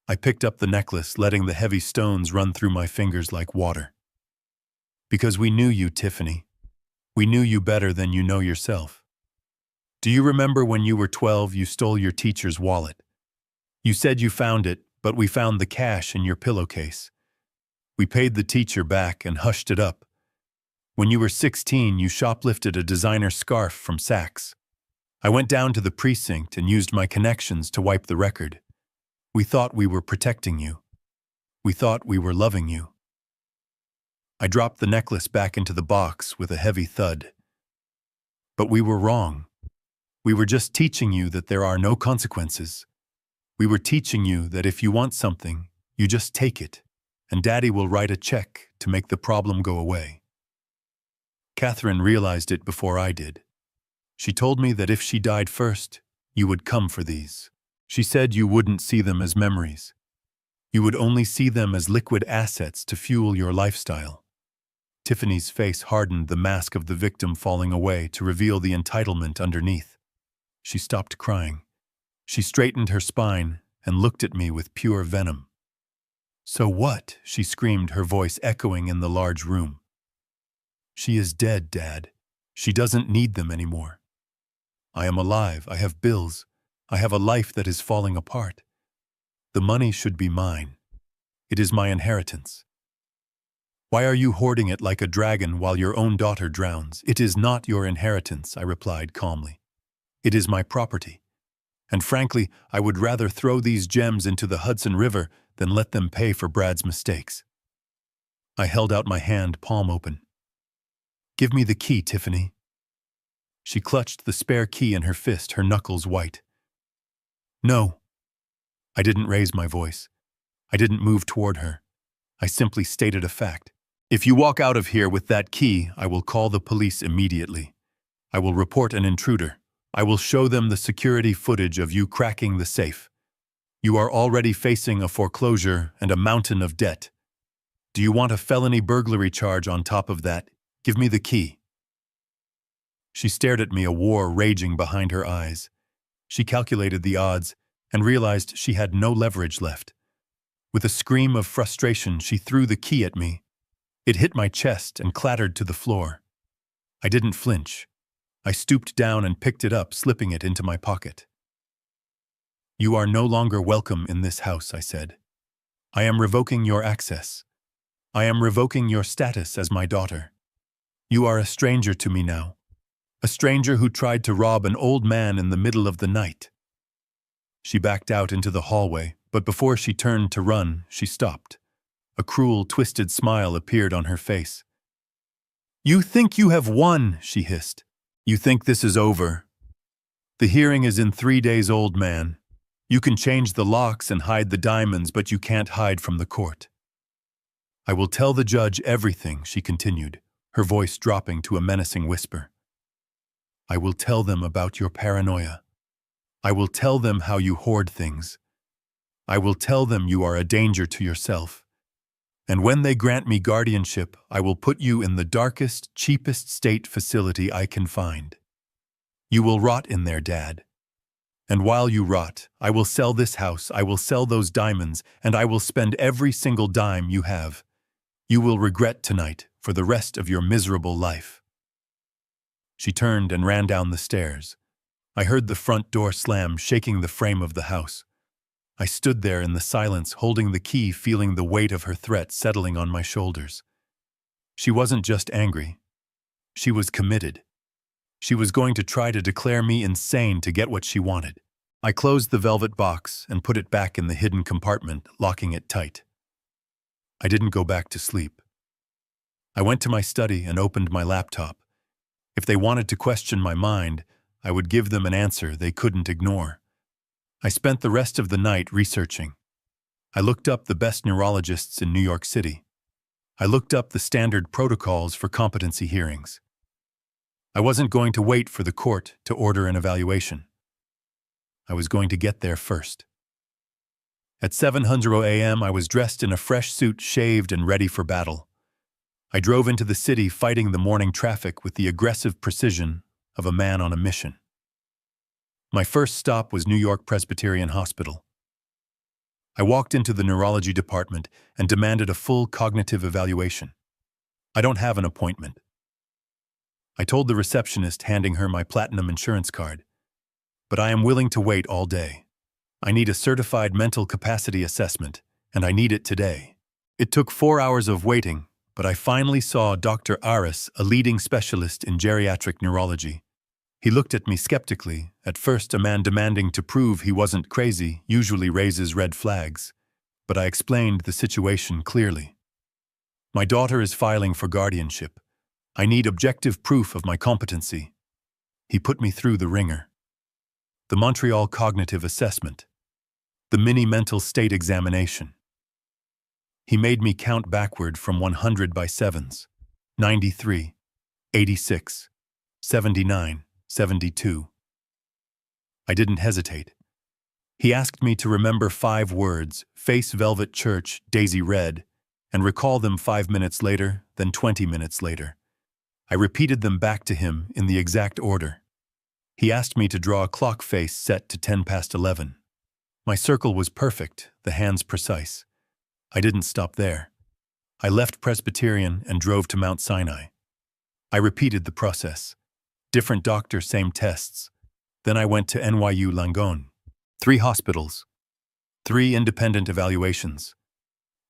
I picked up the necklace, letting the heavy stones run through my fingers like water. Because we knew you, Tiffany. We knew you better than you know yourself. Do you remember when you were 12 you stole your teacher's wallet? You said you found it, but we found the cash in your pillowcase. We paid the teacher back and hushed it up. When you were 16, you shoplifted a designer scarf from Saks. I went down to the precinct and used my connections to wipe the record. We thought we were protecting you. We thought we were loving you. I dropped the necklace back into the box with a heavy thud. But we were wrong. We were just teaching you that there are no consequences. We were teaching you that if you want something, you just take it, and Daddy will write a check to make the problem go away. Catherine realized it before I did. She told me that if she died first, you would come for these. She said you wouldn't see them as memories. You would only see them as liquid assets to fuel your lifestyle. Tiffany's face hardened, the mask of the victim falling away to reveal the entitlement underneath. She stopped crying. She straightened her spine and looked at me with pure venom. So what? She screamed, her voice echoing in the large room. She is dead, Dad. She doesn't need them anymore. I am alive. I have bills. I have a life that is falling apart. The money should be mine. It is my inheritance. Why are you hoarding it like a dragon while your own daughter drowns? It is not your inheritance, I replied calmly. It is my property. And frankly, I would rather throw these gems into the Hudson River than let them pay for Brad's mistakes. I held out my hand, palm open. Give me the key, Tiffany. She clutched the spare key in her fist, her knuckles white. No. I didn't raise my voice. I didn't move toward her. I simply stated a fact. If you walk out of here with that key, I will call the police immediately. I will report an intruder. I will show them the security footage of you cracking the safe. You are already facing a foreclosure and a mountain of debt. Do you want a felony burglary charge on top of that? Give me the key. She stared at me, a war raging behind her eyes. She calculated the odds and realized she had no leverage left. With a scream of frustration, she threw the key at me. It hit my chest and clattered to the floor. I didn't flinch. I stooped down and picked it up, slipping it into my pocket. You are no longer welcome in this house, I said. I am revoking your access. I am revoking your status as my daughter. You are a stranger to me now. A stranger who tried to rob an old man in the middle of the night. She backed out into the hallway, but before she turned to run, she stopped. A cruel, twisted smile appeared on her face. You think you have won, she hissed. You think this is over. The hearing is in 3 days, old man. You can change the locks and hide the diamonds, but you can't hide from the court. I will tell the judge everything, she continued, her voice dropping to a menacing whisper. I will tell them about your paranoia. I will tell them how you hoard things. I will tell them you are a danger to yourself. And when they grant me guardianship, I will put you in the darkest, cheapest state facility I can find. You will rot in there, Dad. And while you rot, I will sell this house, I will sell those diamonds, and I will spend every single dime you have. You will regret tonight for the rest of your miserable life. She turned and ran down the stairs. I heard the front door slam, shaking the frame of the house. I stood there in the silence, holding the key, feeling the weight of her threat settling on my shoulders. She wasn't just angry. She was committed. She was going to try to declare me insane to get what she wanted. I closed the velvet box and put it back in the hidden compartment, locking it tight. I didn't go back to sleep. I went to my study and opened my laptop. If they wanted to question my mind, I would give them an answer they couldn't ignore. I spent the rest of the night researching. I looked up the best neurologists in New York City. I looked up the standard protocols for competency hearings. I wasn't going to wait for the court to order an evaluation. I was going to get there first. At 7:00 a.m., I was dressed in a fresh suit, shaved and ready for battle. I drove into the city, fighting the morning traffic with the aggressive precision of a man on a mission. My first stop was New York Presbyterian Hospital. I walked into the neurology department and demanded a full cognitive evaluation. I don't have an appointment, I told the receptionist, handing her my platinum insurance card. But I am willing to wait all day. I need a certified mental capacity assessment, and I need it today. It took 4 hours of waiting, but I finally saw Dr. Aris, a leading specialist in geriatric neurology. He looked at me skeptically. At first, a man demanding to prove he wasn't crazy usually raises red flags. But I explained the situation clearly. My daughter is filing for guardianship. I need objective proof of my competency. He put me through the ringer. The Montreal Cognitive Assessment. The mini mental state examination. He made me count backward from 100 by sevens. 93, 86, 79, 72. I didn't hesitate. He asked me to remember 5 words, face velvet church, daisy red, and recall them 5 minutes later, then 20 minutes later. I repeated them back to him in the exact order. He asked me to draw a clock face set to 10 past 11. My circle was perfect, the hands precise. I didn't stop there. I left Presbyterian and drove to Mount Sinai. I repeated the process. Different doctor, same tests. Then I went to NYU Langone. 3 hospitals. 3 independent evaluations.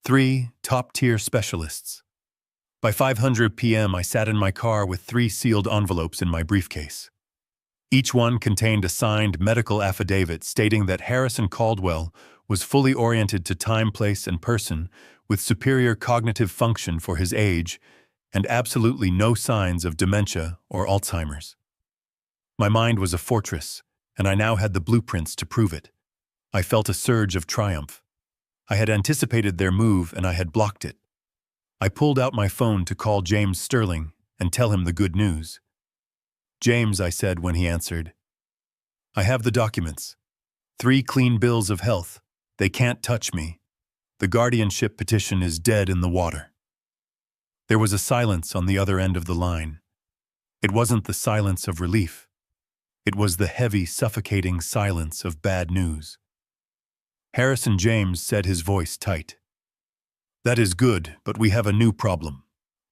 3 top-tier specialists. By 5:00 p.m., I sat in my car with 3 sealed envelopes in my briefcase. Each one contained a signed medical affidavit stating that Harrison Caldwell was fully oriented to time, place, and person, with superior cognitive function for his age, and absolutely no signs of dementia or Alzheimer's. My mind was a fortress, and I now had the blueprints to prove it. I felt a surge of triumph. I had anticipated their move, and I had blocked it. I pulled out my phone to call James Sterling and tell him the good news. "James," I said when he answered, "I have the documents. 3 clean bills of health. They can't touch me. The guardianship petition is dead in the water." There was a silence on the other end of the line. It wasn't the silence of relief. It was the heavy, suffocating silence of bad news. Harrison James said, his voice tight. "That is good, but we have a new problem.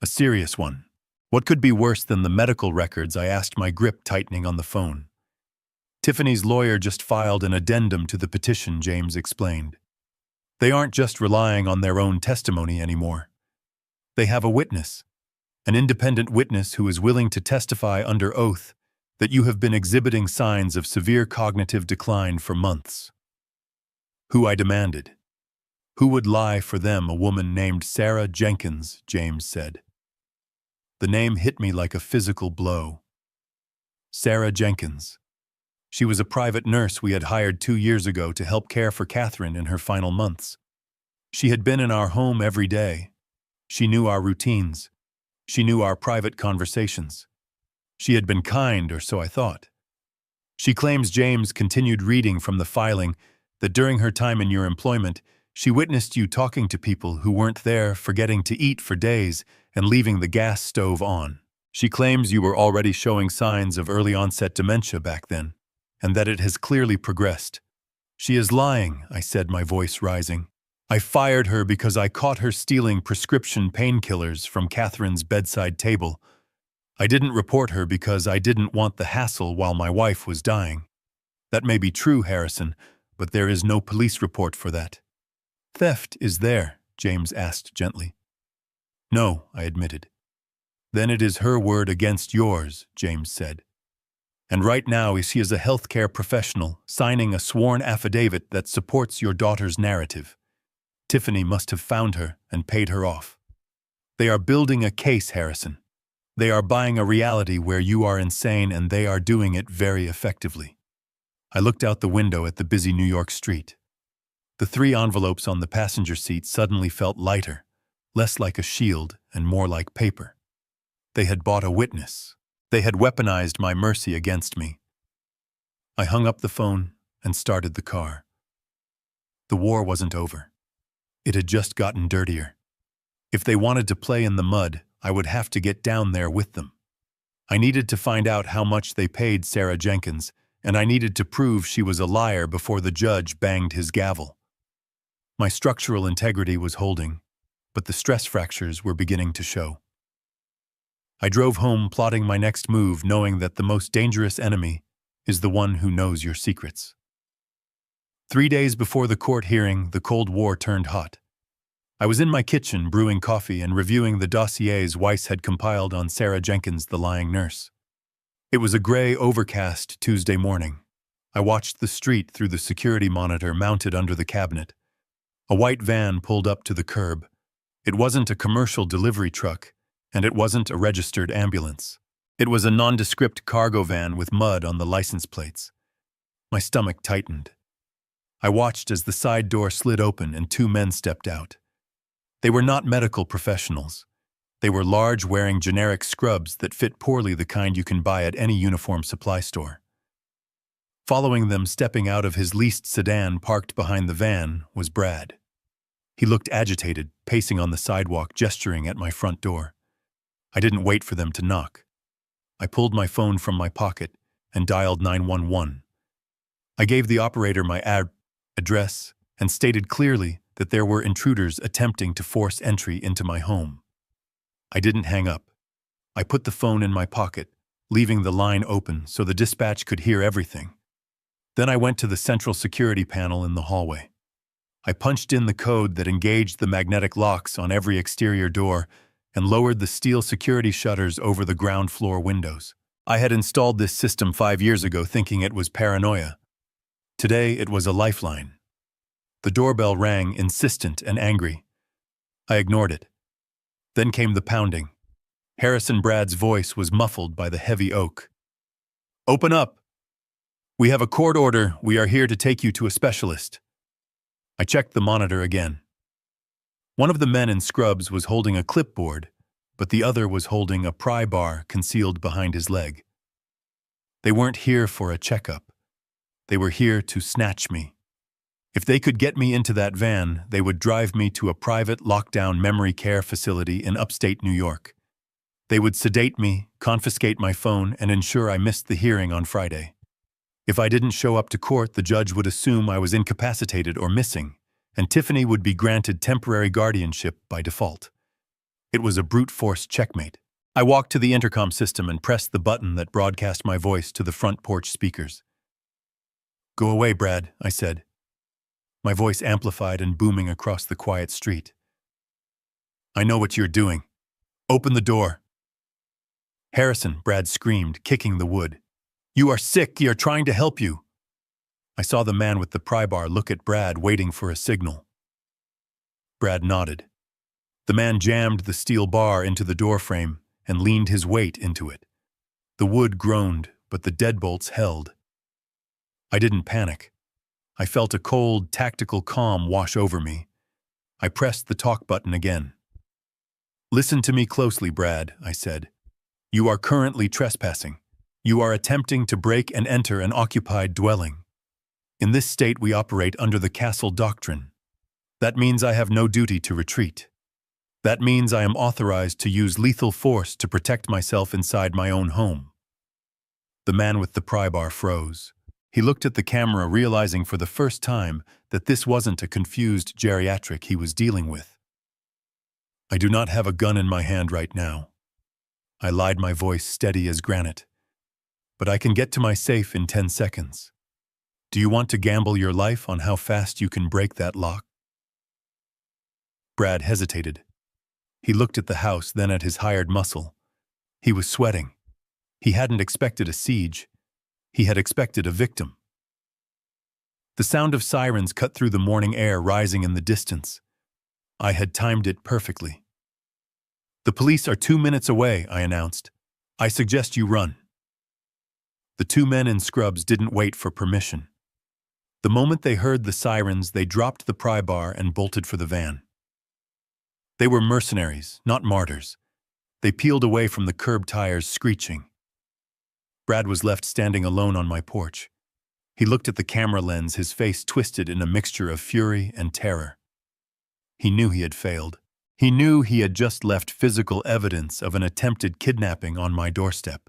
A serious one. What could be worse than the medical records?" I asked, my grip tightening on the phone. "Tiffany's lawyer just filed an addendum to the petition," James explained. "They aren't just relying on their own testimony anymore. They have a witness, an independent witness who is willing to testify under oath that you have been exhibiting signs of severe cognitive decline for months." "Who?" I demanded. "Who would lie for them?" "A woman named Sarah Jenkins," James said. The name hit me like a physical blow. Sarah Jenkins. She was a private nurse we had hired 2 years ago to help care for Catherine in her final months. She had been in our home every day. She knew our routines. She knew our private conversations. She had been kind, or so I thought. She claims, James continued reading from the filing, that during her time in your employment, she witnessed you talking to people who weren't there, forgetting to eat for days, and leaving the gas stove on. She claims you were already showing signs of early-onset dementia back then, and that it has clearly progressed. "She is lying," I said, my voice rising. "I fired her because I caught her stealing prescription painkillers from Catherine's bedside table. I didn't report her because I didn't want the hassle while my wife was dying." "That may be true, Harrison, but there is no police report for that." "Theft is there?" James asked gently. "No," I admitted. "Then it is her word against yours," James said. "And right now she is a healthcare professional signing a sworn affidavit that supports your daughter's narrative. Tiffany must have found her and paid her off. They are building a case, Harrison. They are buying a reality where you are insane, and they are doing it very effectively." I looked out the window at the busy New York street. The 3 envelopes on the passenger seat suddenly felt lighter, less like a shield and more like paper. They had bought a witness. They had weaponized my mercy against me. I hung up the phone and started the car. The war wasn't over. It had just gotten dirtier. If they wanted to play in the mud, I would have to get down there with them. I needed to find out how much they paid Sarah Jenkins, and I needed to prove she was a liar before the judge banged his gavel. My structural integrity was holding, but the stress fractures were beginning to show. I drove home plotting my next move, knowing that the most dangerous enemy is the one who knows your secrets. 3 days before the court hearing, the Cold War turned hot. I was in my kitchen brewing coffee and reviewing the dossiers Weiss had compiled on Sarah Jenkins, the lying nurse. It was a gray, overcast Tuesday morning. I watched the street through the security monitor mounted under the cabinet. A white van pulled up to the curb. It wasn't a commercial delivery truck, and it wasn't a registered ambulance. It was a nondescript cargo van with mud on the license plates. My stomach tightened. I watched as the side door slid open and 2 men stepped out. They were not medical professionals. They were large, wearing generic scrubs that fit poorly the kind you can buy at any uniform supply store. Following them, stepping out of his leased sedan parked behind the van, was Brad. He looked agitated, pacing on the sidewalk, gesturing at my front door. I didn't wait for them to knock. I pulled my phone from my pocket and dialed 911. I gave the operator my address and stated clearly that there were intruders attempting to force entry into my home. I didn't hang up. I put the phone in my pocket, leaving the line open so the dispatch could hear everything. Then I went to the central security panel in the hallway. I punched in the code that engaged the magnetic locks on every exterior door and lowered the steel security shutters over the ground floor windows. I had installed this system 5 years ago thinking it was paranoia. Today it was a lifeline. The doorbell rang, insistent and angry. I ignored it. Then came the pounding. Harrison Brad's voice was muffled by the heavy oak. "Open up! We have a court order. We are here to take you to a specialist." I checked the monitor again. One of the men in scrubs was holding a clipboard, but the other was holding a pry bar concealed behind his leg. They weren't here for a checkup. They were here to snatch me. If they could get me into that van, they would drive me to a private lockdown memory care facility in upstate New York. They would sedate me, confiscate my phone, and ensure I missed the hearing on Friday. If I didn't show up to court, the judge would assume I was incapacitated or missing, and Tiffany would be granted temporary guardianship by default. It was a brute force checkmate. I walked to the intercom system and pressed the button that broadcast my voice to the front porch speakers. "Go away, Brad," I said. My voice amplified and booming across the quiet street. "I know what you're doing. Open the door." "Harrison," Brad screamed, kicking the wood. "You are sick. You're trying to help you." I saw the man with the pry bar look at Brad, waiting for a signal. Brad nodded. The man jammed the steel bar into the doorframe and leaned his weight into it. The wood groaned, but the deadbolts held. I didn't panic. I felt a cold, tactical calm wash over me. I pressed the talk button again. "Listen to me closely, Brad," I said. "You are currently trespassing. You are attempting to break and enter an occupied dwelling. In this state, we operate under the castle doctrine. That means I have no duty to retreat. That means I am authorized to use lethal force to protect myself inside my own home." The man with the pry bar froze. He looked at the camera, realizing for the first time that this wasn't a confused geriatric he was dealing with. "I do not have a gun in my hand right now." I lied, my voice steady as granite. "But I can get to my safe in 10 seconds. Do you want to gamble your life on how fast you can break that lock?" Brad hesitated. He looked at the house, then at his hired muscle. He was sweating. He hadn't expected a siege. He had expected a victim. The sound of sirens cut through the morning air, rising in the distance. I had timed it perfectly. "The police are 2 minutes away," I announced. "I suggest you run." The 2 men in scrubs didn't wait for permission. The moment they heard the sirens, they dropped the pry bar and bolted for the van. They were mercenaries, not martyrs. They peeled away from the curb tires, screeching. Brad was left standing alone on my porch. He looked at the camera lens, his face twisted in a mixture of fury and terror. He knew he had failed. He knew he had just left physical evidence of an attempted kidnapping on my doorstep.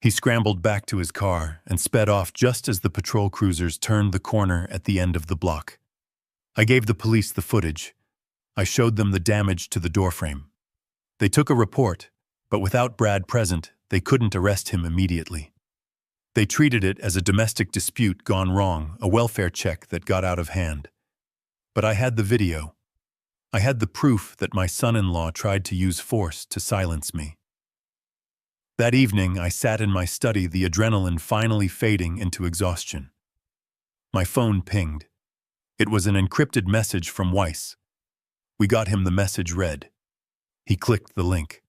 He scrambled back to his car and sped off just as the patrol cruisers turned the corner at the end of the block. I gave the police the footage. I showed them the damage to the doorframe. They took a report, but without Brad present, they couldn't arrest him immediately. They treated it as a domestic dispute gone wrong, a welfare check that got out of hand. But I had the video. I had the proof that my son-in-law tried to use force to silence me. That evening, I sat in my study, the adrenaline finally fading into exhaustion. My phone pinged. It was an encrypted message from Weiss. We got him the message read. He clicked the link.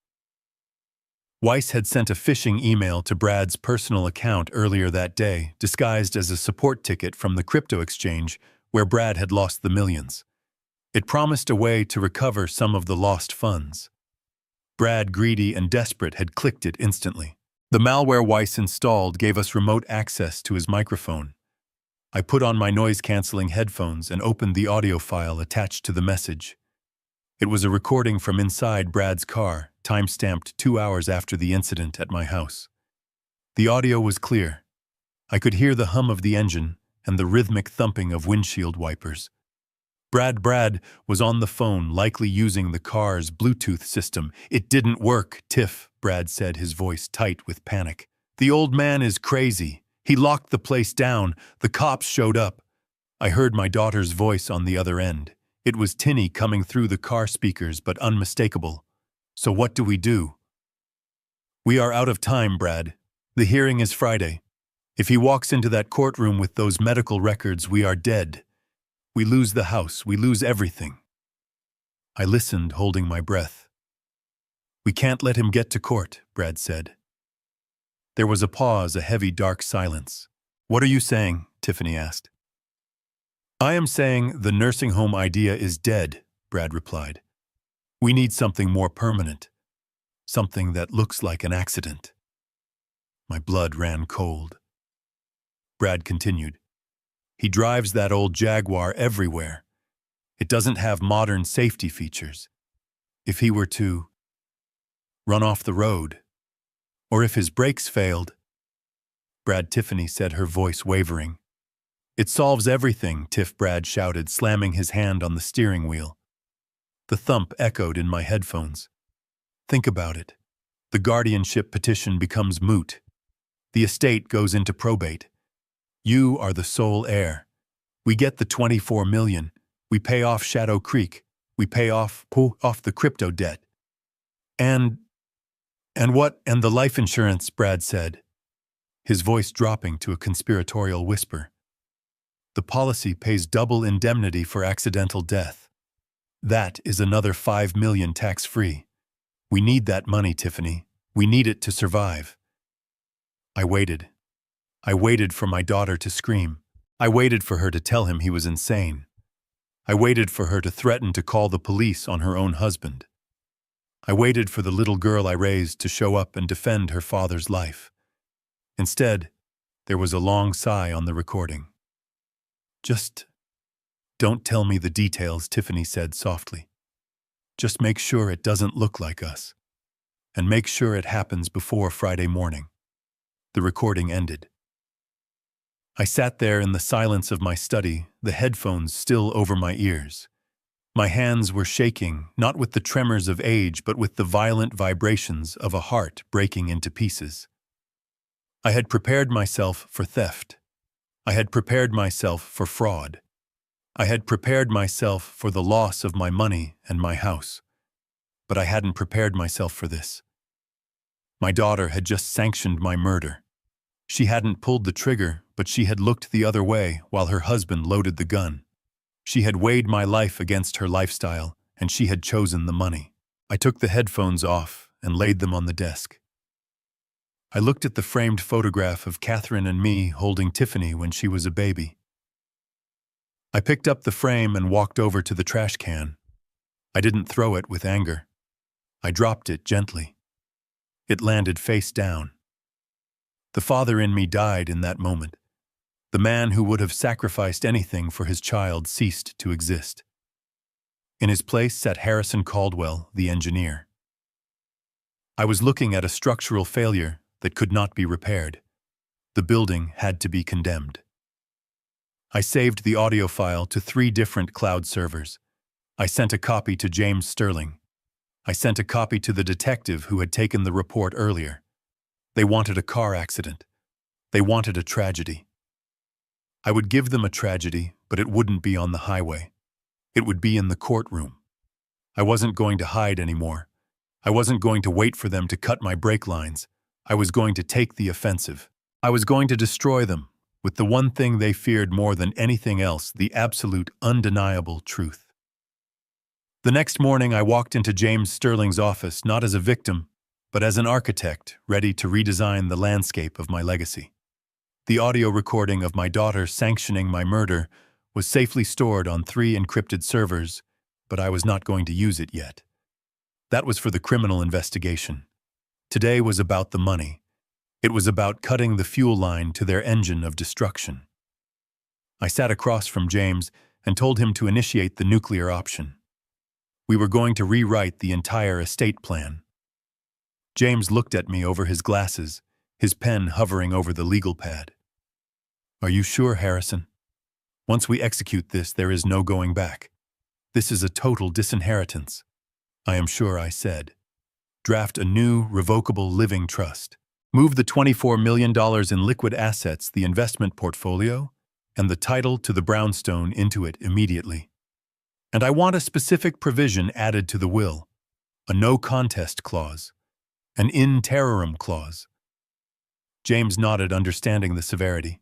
Weiss had sent a phishing email to Brad's personal account earlier that day, disguised as a support ticket from the crypto exchange where Brad had lost the millions. It promised a way to recover some of the lost funds. Brad, greedy and desperate, had clicked it instantly. The malware Weiss installed gave us remote access to his microphone. I put on my noise-canceling headphones and opened the audio file attached to the message. It was a recording from inside Brad's car, time-stamped 2 hours after the incident at my house. The audio was clear. I could hear the hum of the engine and the rhythmic thumping of windshield wipers. Brad was on the phone, likely using the car's Bluetooth system. "It didn't work, Tiff," Brad said, his voice tight with panic. "The old man is crazy. He locked the place down. The cops showed up." I heard my daughter's voice on the other end. It was tinny coming through the car speakers, but unmistakable. "So what do we do?" "We are out of time, Brad. The hearing is Friday. If he walks into that courtroom with those medical records, we are dead. We lose the house, we lose everything." I listened, holding my breath. "We can't let him get to court," Brad said. There was a pause, a heavy, dark silence. "What are you saying?" Tiffany asked. "I am saying the nursing home idea is dead," Brad replied. "We need something more permanent. Something that looks like an accident." My blood ran cold. Brad continued. "He drives that old Jaguar everywhere. It doesn't have modern safety features. If he were to run off the road, or if his brakes failed," Tiffany said, her voice wavering. "It solves everything," Brad shouted, slamming his hand on the steering wheel. The thump echoed in my headphones. "Think about it. The guardianship petition becomes moot. The estate goes into probate. You are the sole heir. We get the 24 million. We pay off Shadow Creek. We pay off the crypto debt. And what? And the life insurance," Brad said, his voice dropping to a conspiratorial whisper. "The policy pays double indemnity for accidental death. That is another 5 million tax-free. We need that money, Tiffany. We need it to survive." I waited. I waited for my daughter to scream. I waited for her to tell him he was insane. I waited for her to threaten to call the police on her own husband. I waited for the little girl I raised to show up and defend her father's life. Instead, there was a long sigh on the recording. "Just don't tell me the details," Tiffany said softly. "Just make sure it doesn't look like us. And make sure it happens before Friday morning." The recording ended. I sat there in the silence of my study, the headphones still over my ears. My hands were shaking, not with the tremors of age, but with the violent vibrations of a heart breaking into pieces. I had prepared myself for theft. I had prepared myself for fraud. I had prepared myself for the loss of my money and my house. But I hadn't prepared myself for this. My daughter had just sanctioned my murder. She hadn't pulled the trigger, but she had looked the other way while her husband loaded the gun. She had weighed my life against her lifestyle, and she had chosen the money. I took the headphones off and laid them on the desk. I looked at the framed photograph of Catherine and me holding Tiffany when she was a baby. I picked up the frame and walked over to the trash can. I didn't throw it with anger. I dropped it gently. It landed face down. The father in me died in that moment. The man who would have sacrificed anything for his child ceased to exist. In his place sat Harrison Caldwell, the engineer. I was looking at a structural failure that could not be repaired. The building had to be condemned. I saved the audio file to 3 different cloud servers. I sent a copy to James Sterling. I sent a copy to the detective who had taken the report earlier. They wanted a car accident. They wanted a tragedy. I would give them a tragedy, but it wouldn't be on the highway. It would be in the courtroom. I wasn't going to hide anymore. I wasn't going to wait for them to cut my brake lines. I was going to take the offensive. I was going to destroy them, with the one thing they feared more than anything else, the absolute, undeniable truth. The next morning, I walked into James Sterling's office not as a victim, but as an architect ready to redesign the landscape of my legacy. The audio recording of my daughter sanctioning my murder was safely stored on 3 encrypted servers, but I was not going to use it yet. That was for the criminal investigation. Today was about the money. It was about cutting the fuel line to their engine of destruction. I sat across from James and told him to initiate the nuclear option. We were going to rewrite the entire estate plan. James looked at me over his glasses, his pen hovering over the legal pad. Are you sure, Harrison? Once we execute this, there is no going back. This is a total disinheritance. I am sure, I said. Draft a new, revocable living trust. Move the $24 million in liquid assets, the investment portfolio, and the title to the brownstone into it immediately. And I want a specific provision added to the will, a no-contest clause, an in terrorem clause. James nodded, understanding the severity.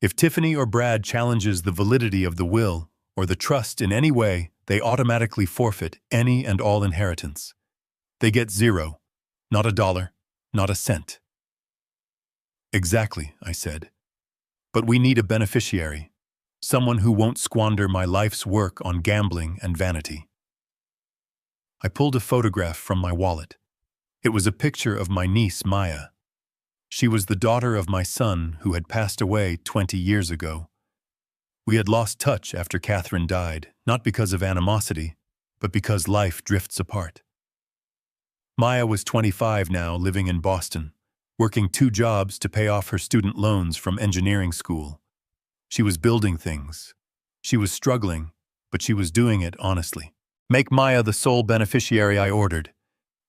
If Tiffany or Brad challenges the validity of the will or the trust in any way, they automatically forfeit any and all inheritance. They get 0, not $1, not a cent. Exactly, I said. But we need a beneficiary, someone who won't squander my life's work on gambling and vanity. I pulled a photograph from my wallet. It was a picture of my niece, Maya. She was the daughter of my son who had passed away 20 years ago. We had lost touch after Catherine died, not because of animosity, but because life drifts apart. Maya was 25 now, living in Boston, working 2 jobs to pay off her student loans from engineering school. She was building things. She was struggling, but she was doing it honestly. Make Maya the sole beneficiary, I ordered.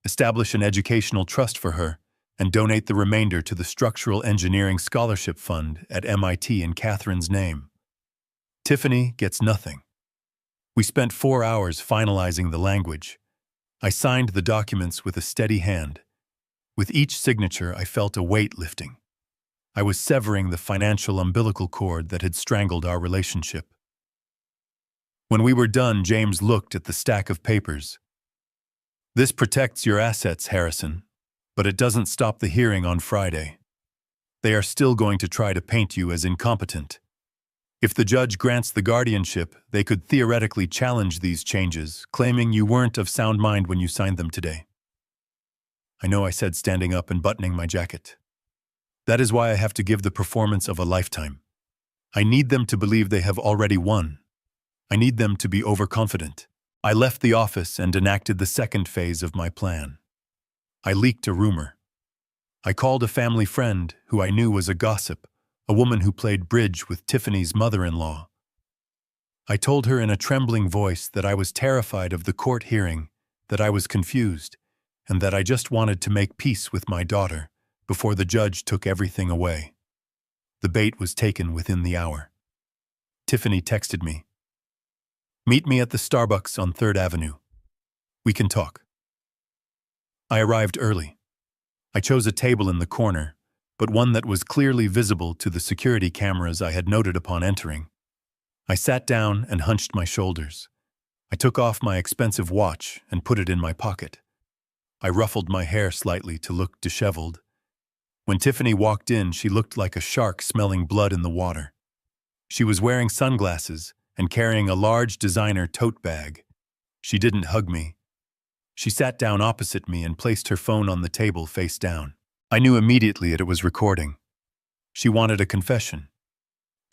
Establish an educational trust for her, and donate the remainder to the Structural Engineering Scholarship Fund at MIT in Catherine's name. Tiffany gets nothing. We spent 4 hours finalizing the language. I signed the documents with a steady hand. With each signature, I felt a weight lifting. I was severing the financial umbilical cord that had strangled our relationship. When we were done, James looked at the stack of papers. This protects your assets, Harrison, but it doesn't stop the hearing on Friday. They are still going to try to paint you as incompetent. If the judge grants the guardianship, they could theoretically challenge these changes, claiming you weren't of sound mind when you signed them today. I know, I said, standing up and buttoning my jacket. That is why I have to give the performance of a lifetime. I need them to believe they have already won. I need them to be overconfident. I left the office and enacted the second phase of my plan. I leaked a rumor. I called a family friend who I knew was a gossip, a woman who played bridge with Tiffany's mother-in-law. I told her in a trembling voice that I was terrified of the court hearing, that I was confused, and that I just wanted to make peace with my daughter before the judge took everything away. The bait was taken within the hour. Tiffany texted me. Meet me at the Starbucks on 3rd Avenue. We can talk. I arrived early. I chose a table in the corner, but one that was clearly visible to the security cameras I had noted upon entering. I sat down and hunched my shoulders. I took off my expensive watch and put it in my pocket. I ruffled my hair slightly to look disheveled. When Tiffany walked in, she looked like a shark smelling blood in the water. She was wearing sunglasses and carrying a large designer tote bag. She didn't hug me. She sat down opposite me and placed her phone on the table face down. I knew immediately it was recording. She wanted a confession.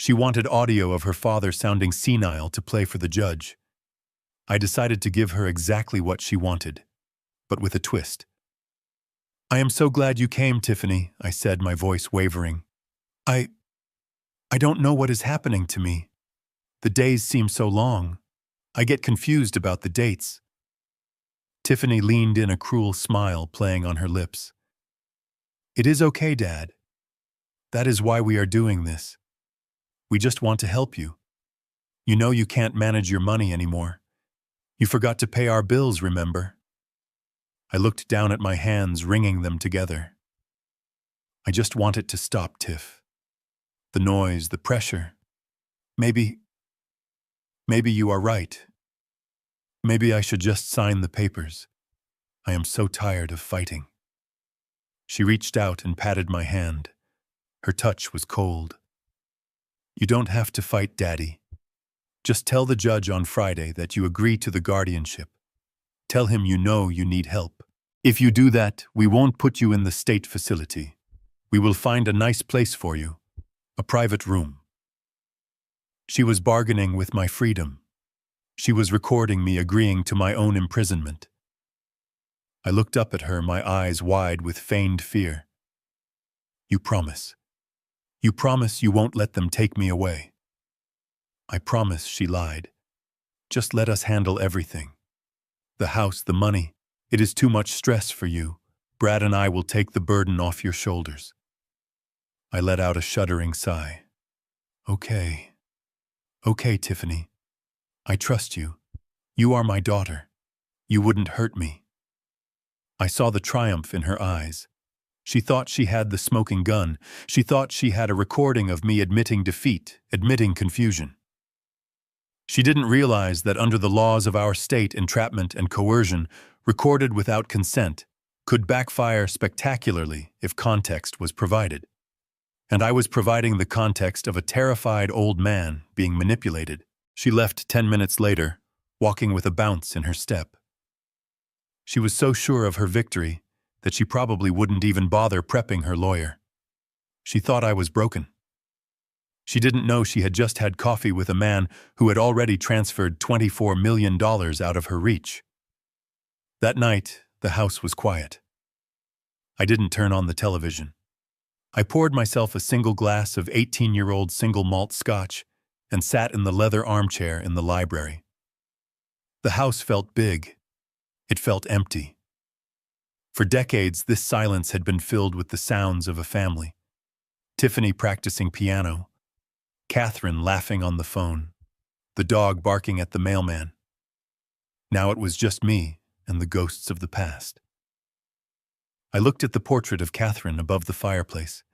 She wanted audio of her father sounding senile to play for the judge. I decided to give her exactly what she wanted, but with a twist. "I am so glad you came, Tiffany," I said, my voice wavering. I don't know what is happening to me. The days seem so long. I get confused about the dates." Tiffany leaned in, a cruel smile playing on her lips. "It is okay, Dad. That is why we are doing this. We just want to help you. You know you can't manage your money anymore. You forgot to pay our bills, remember?" I looked down at my hands, wringing them together. "I just want it to stop, Tiff. The noise, the pressure. Maybe you are right. Maybe I should just sign the papers. I am so tired of fighting." She reached out and patted my hand. Her touch was cold. "You don't have to fight, Daddy. Just tell the judge on Friday that you agree to the guardianship. Tell him you know you need help. If you do that, we won't put you in the state facility. We will find a nice place for you, a private room." She was bargaining with my freedom. She was recording me agreeing to my own imprisonment. I looked up at her, my eyes wide with feigned fear. You promise you won't let them take me away?" "I promise," she lied. "Just let us handle everything. The house, the money. It is too much stress for you. Brad and I will take the burden off your shoulders." I let out a shuddering sigh. Okay, Tiffany. I trust you. You are my daughter. You wouldn't hurt me." I saw the triumph in her eyes. She thought she had the smoking gun. She thought she had a recording of me admitting defeat, admitting confusion. She didn't realize that under the laws of our state, entrapment and coercion, recorded without consent, could backfire spectacularly if context was provided. And I was providing the context of a terrified old man being manipulated. She left 10 minutes later, walking with a bounce in her step. She was so sure of her victory that she probably wouldn't even bother prepping her lawyer. She thought I was broken. She didn't know she had just had coffee with a man who had already transferred $24 million out of her reach. That night, the house was quiet. I didn't turn on the television. I poured myself a single glass of 18-year-old single malt scotch and sat in the leather armchair in the library. The house felt big. It felt empty. For decades, this silence had been filled with the sounds of a family. Tiffany practicing piano, Catherine laughing on the phone, the dog barking at the mailman. Now it was just me and the ghosts of the past. I looked at the portrait of Catherine above the fireplace.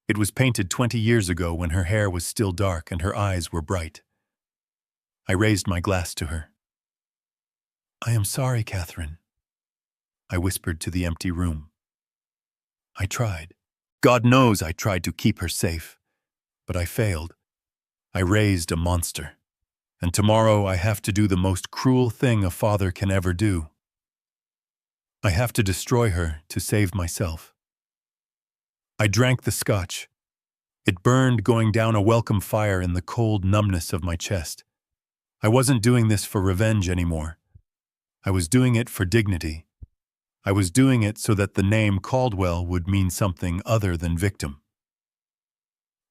It was painted 20 years ago when her hair was still dark and her eyes were bright. I raised my glass to her. "I am sorry, Catherine," I whispered to the empty room. I tried. God knows I tried to keep her safe, but I failed. I raised a monster, and tomorrow I have to do the most cruel thing a father can ever do. I have to destroy her to save myself. I drank the scotch. It burned, going down a welcome fire in the cold numbness of my chest. I wasn't doing this for revenge anymore. I was doing it for dignity. I was doing it so that the name Caldwell would mean something other than victim.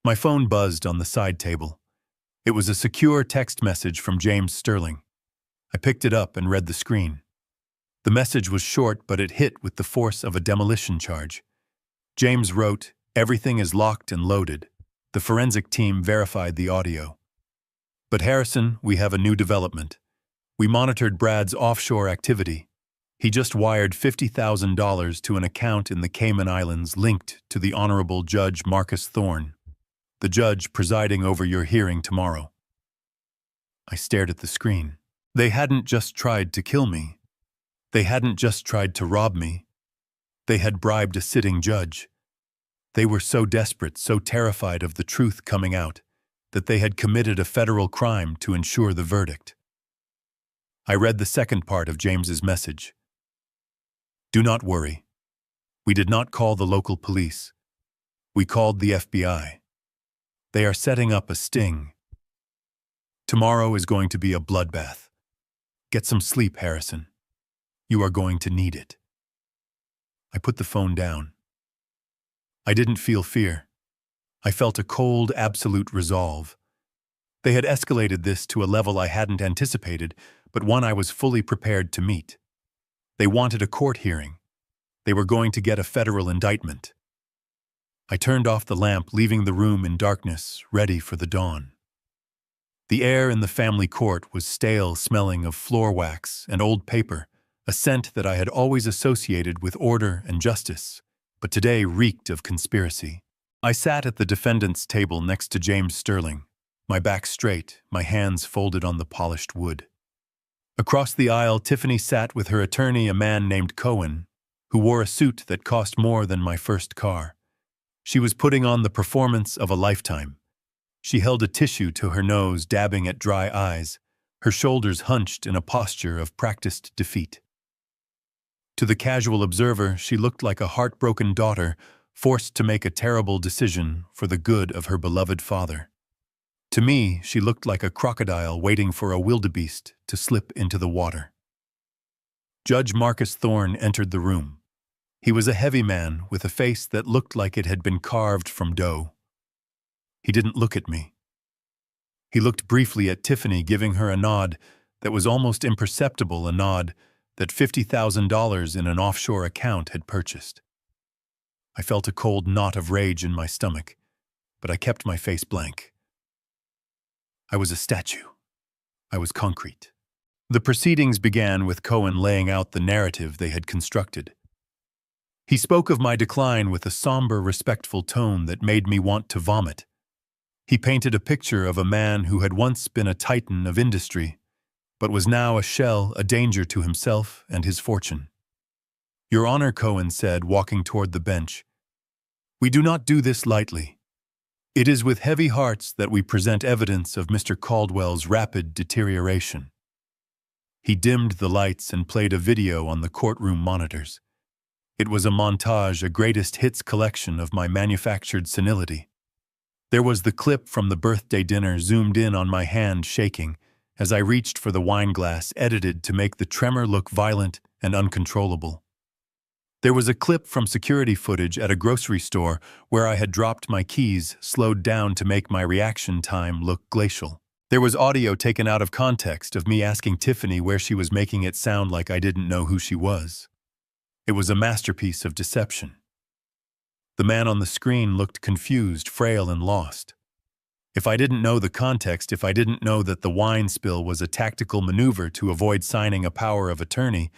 My phone buzzed on the side table. It was a secure text message from James Sterling. I picked it up and read the screen. The message was short, but it hit with the force of a demolition charge. James wrote, "Everything is locked and loaded. The forensic team verified the audio. But Harrison, we have a new development. We monitored Brad's offshore activity. He just wired $50,000 to an account in the Cayman Islands linked to the Honorable Judge Marcus Thorne, the judge presiding over your hearing tomorrow." I stared at the screen. They hadn't just tried to kill me. They hadn't just tried to rob me. They had bribed a sitting judge. They were so desperate, so terrified of the truth coming out, that they had committed a federal crime to ensure the verdict. I read the second part of James's message. "Do not worry. We did not call the local police. We called the FBI. They are setting up a sting. Tomorrow is going to be a bloodbath. Get some sleep, Harrison. You are going to need it. I put the phone down. I didn't feel fear. I felt a cold, absolute resolve. They had escalated this to a level I hadn't anticipated, but one I was fully prepared to meet. They wanted a court hearing. They were going to get a federal indictment. I turned off the lamp, leaving the room in darkness, ready for the dawn. The air in the family court was stale, smelling of floor wax and old paper, a scent that I had always associated with order and justice, but today reeked of conspiracy. I sat at the defendant's table next to James Sterling, my back straight, my hands folded on the polished wood. Across the aisle, Tiffany sat with her attorney, a man named Cohen, who wore a suit that cost more than my first car. She was putting on the performance of a lifetime. She held a tissue to her nose, dabbing at dry eyes, her shoulders hunched in a posture of practiced defeat. To the casual observer, she looked like a heartbroken daughter forced to make a terrible decision for the good of her beloved father. To me, she looked like a crocodile waiting for a wildebeest to slip into the water. Judge Marcus Thorne entered the room. He was a heavy man with a face that looked like it had been carved from dough. He didn't look at me. He looked briefly at Tiffany, giving her a nod that was almost imperceptible, a nod that $50,000 in an offshore account had purchased. I felt a cold knot of rage in my stomach, but I kept my face blank. I was a statue. I was concrete. The proceedings began with Cohen laying out the narrative they had constructed. He spoke of my decline with a somber, respectful tone that made me want to vomit. He painted a picture of a man who had once been a titan of industry, but was now a shell, a danger to himself and his fortune. Your Honor, Cohen said, walking toward the bench, we do not do this lightly. It is with heavy hearts that we present evidence of Mr. Caldwell's rapid deterioration. He dimmed the lights and played a video on the courtroom monitors. It was a montage, a greatest hits collection of my manufactured senility. There was the clip from the birthday dinner zoomed in on my hand shaking as I reached for the wine glass, edited to make the tremor look violent and uncontrollable. There was a clip from security footage at a grocery store where I had dropped my keys, slowed down to make my reaction time look glacial. There was audio taken out of context of me asking Tiffany where she was, making it sound like I didn't know who she was. It was a masterpiece of deception. The man on the screen looked confused, frail, and lost. If I didn't know the context, if I didn't know that the wine spill was a tactical maneuver to avoid signing a power of attorney,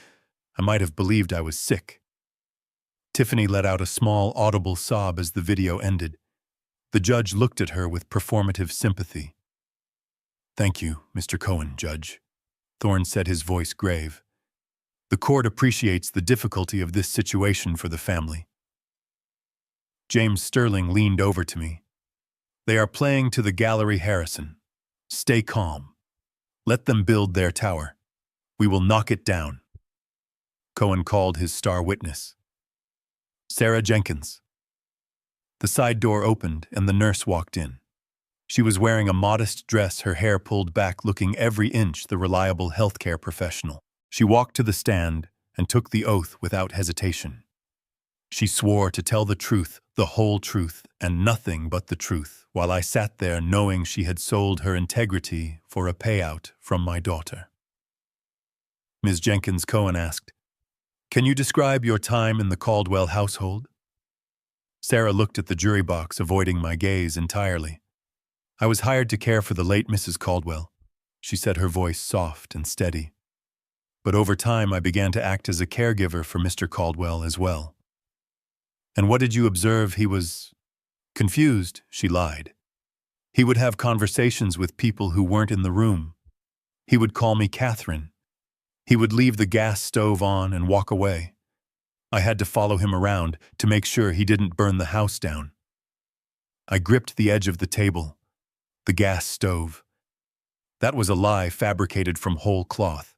I might have believed I was sick. Tiffany let out a small, audible sob as the video ended. The judge looked at her with performative sympathy. Thank you, Mr. Cohen, Judge. Thorne said, his voice grave. The court appreciates the difficulty of this situation for the family. James Sterling leaned over to me. They are playing to the gallery, Harrison. Stay calm. Let them build their tower. We will knock it down. Cohen called his star witness. Sarah Jenkins. The side door opened and the nurse walked in. She was wearing a modest dress, her hair pulled back, looking every inch the reliable healthcare professional. She walked to the stand and took the oath without hesitation. She swore to tell the truth, the whole truth, and nothing but the truth, while I sat there knowing she had sold her integrity for a payout from my daughter. Ms. Jenkins, Cohen asked, can you describe your time in the Caldwell household? Sarah looked at the jury box, avoiding my gaze entirely. I was hired to care for the late Mrs. Caldwell, she said, her voice soft and steady. But over time I began to act as a caregiver for Mr. Caldwell as well. And what did you observe? He was confused, she lied. He would have conversations with people who weren't in the room. He would call me Catherine. He would leave the gas stove on and walk away. I had to follow him around to make sure he didn't burn the house down. I gripped the edge of the table. The gas stove. That was a lie fabricated from whole cloth.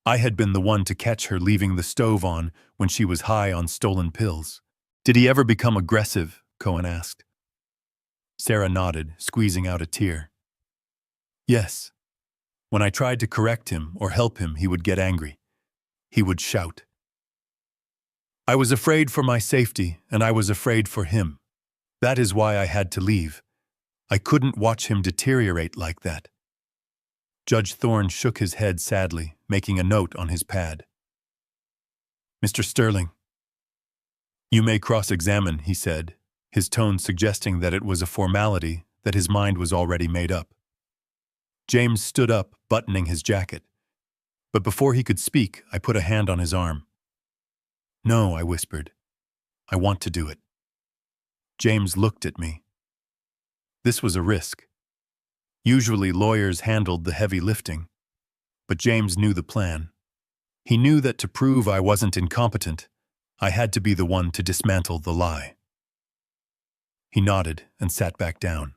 I had been the one to catch her leaving the stove on when she was high on stolen pills. Did he ever become aggressive? Cohen asked. Sarah nodded, squeezing out a tear. Yes. When I tried to correct him or help him, he would get angry. He would shout. I was afraid for my safety, and I was afraid for him. That is why I had to leave. I couldn't watch him deteriorate like that. Judge Thorne shook his head sadly, making a note on his pad. Mr. Sterling. You may cross-examine, he said, his tone suggesting that it was a formality, that his mind was already made up. James stood up, buttoning his jacket. But before he could speak, I put a hand on his arm. No, I whispered. I want to do it. James looked at me. This was a risk. Usually lawyers handled the heavy lifting. But James knew the plan. He knew that to prove I wasn't incompetent, I had to be the one to dismantle the lie. He nodded and sat back down.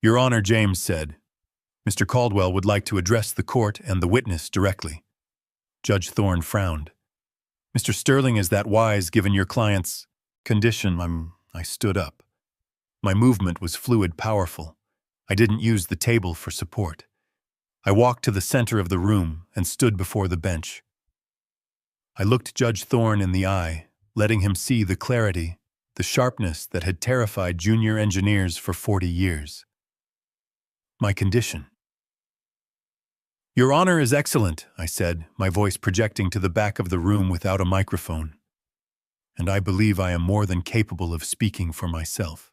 Your Honor, James said, Mr. Caldwell would like to address the court and the witness directly. Judge Thorne frowned. Mr. Sterling, is that wise given your client's condition? I stood up. My movement was fluid, powerful. I didn't use the table for support. I walked to the center of the room and stood before the bench. I looked Judge Thorne in the eye, letting him see the clarity, the sharpness that had terrified junior engineers for 40 years. My condition. Your Honor is excellent, I said, my voice projecting to the back of the room without a microphone. And I believe I am more than capable of speaking for myself.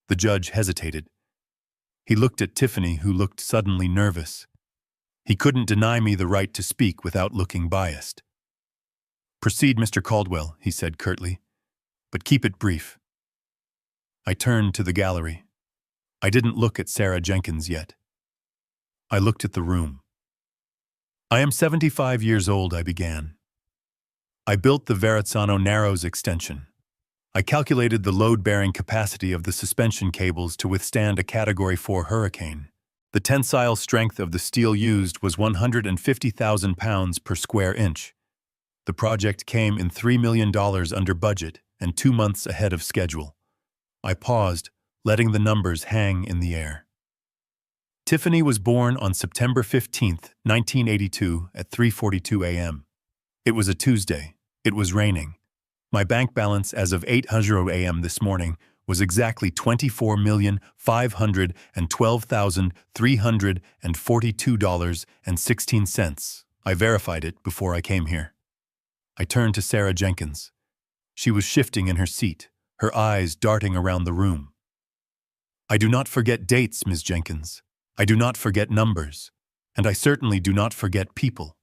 The judge hesitated. He looked at Tiffany, who looked suddenly nervous. He couldn't deny me the right to speak without looking biased. Proceed, Mr. Caldwell, he said curtly, but keep it brief. I turned to the gallery. I didn't look at Sarah Jenkins yet. I looked at the room. I am 75 years old, I began. I built the Verrazzano Narrows extension. I calculated the load-bearing capacity of the suspension cables to withstand a Category 4 hurricane. The tensile strength of the steel used was 150,000 pounds per square inch. The project came in $3 million under budget and 2 months ahead of schedule. I paused, letting the numbers hang in the air. Tiffany was born on September 15, 1982 at 3:42 a.m. It was a Tuesday. It was raining. My bank balance as of 8:00 a.m. this morning was exactly $24,512,342.16. I verified it before I came here. I turned to Sarah Jenkins. She was shifting in her seat, her eyes darting around the room. I do not forget dates, Ms. Jenkins. I do not forget numbers. And I certainly do not forget people.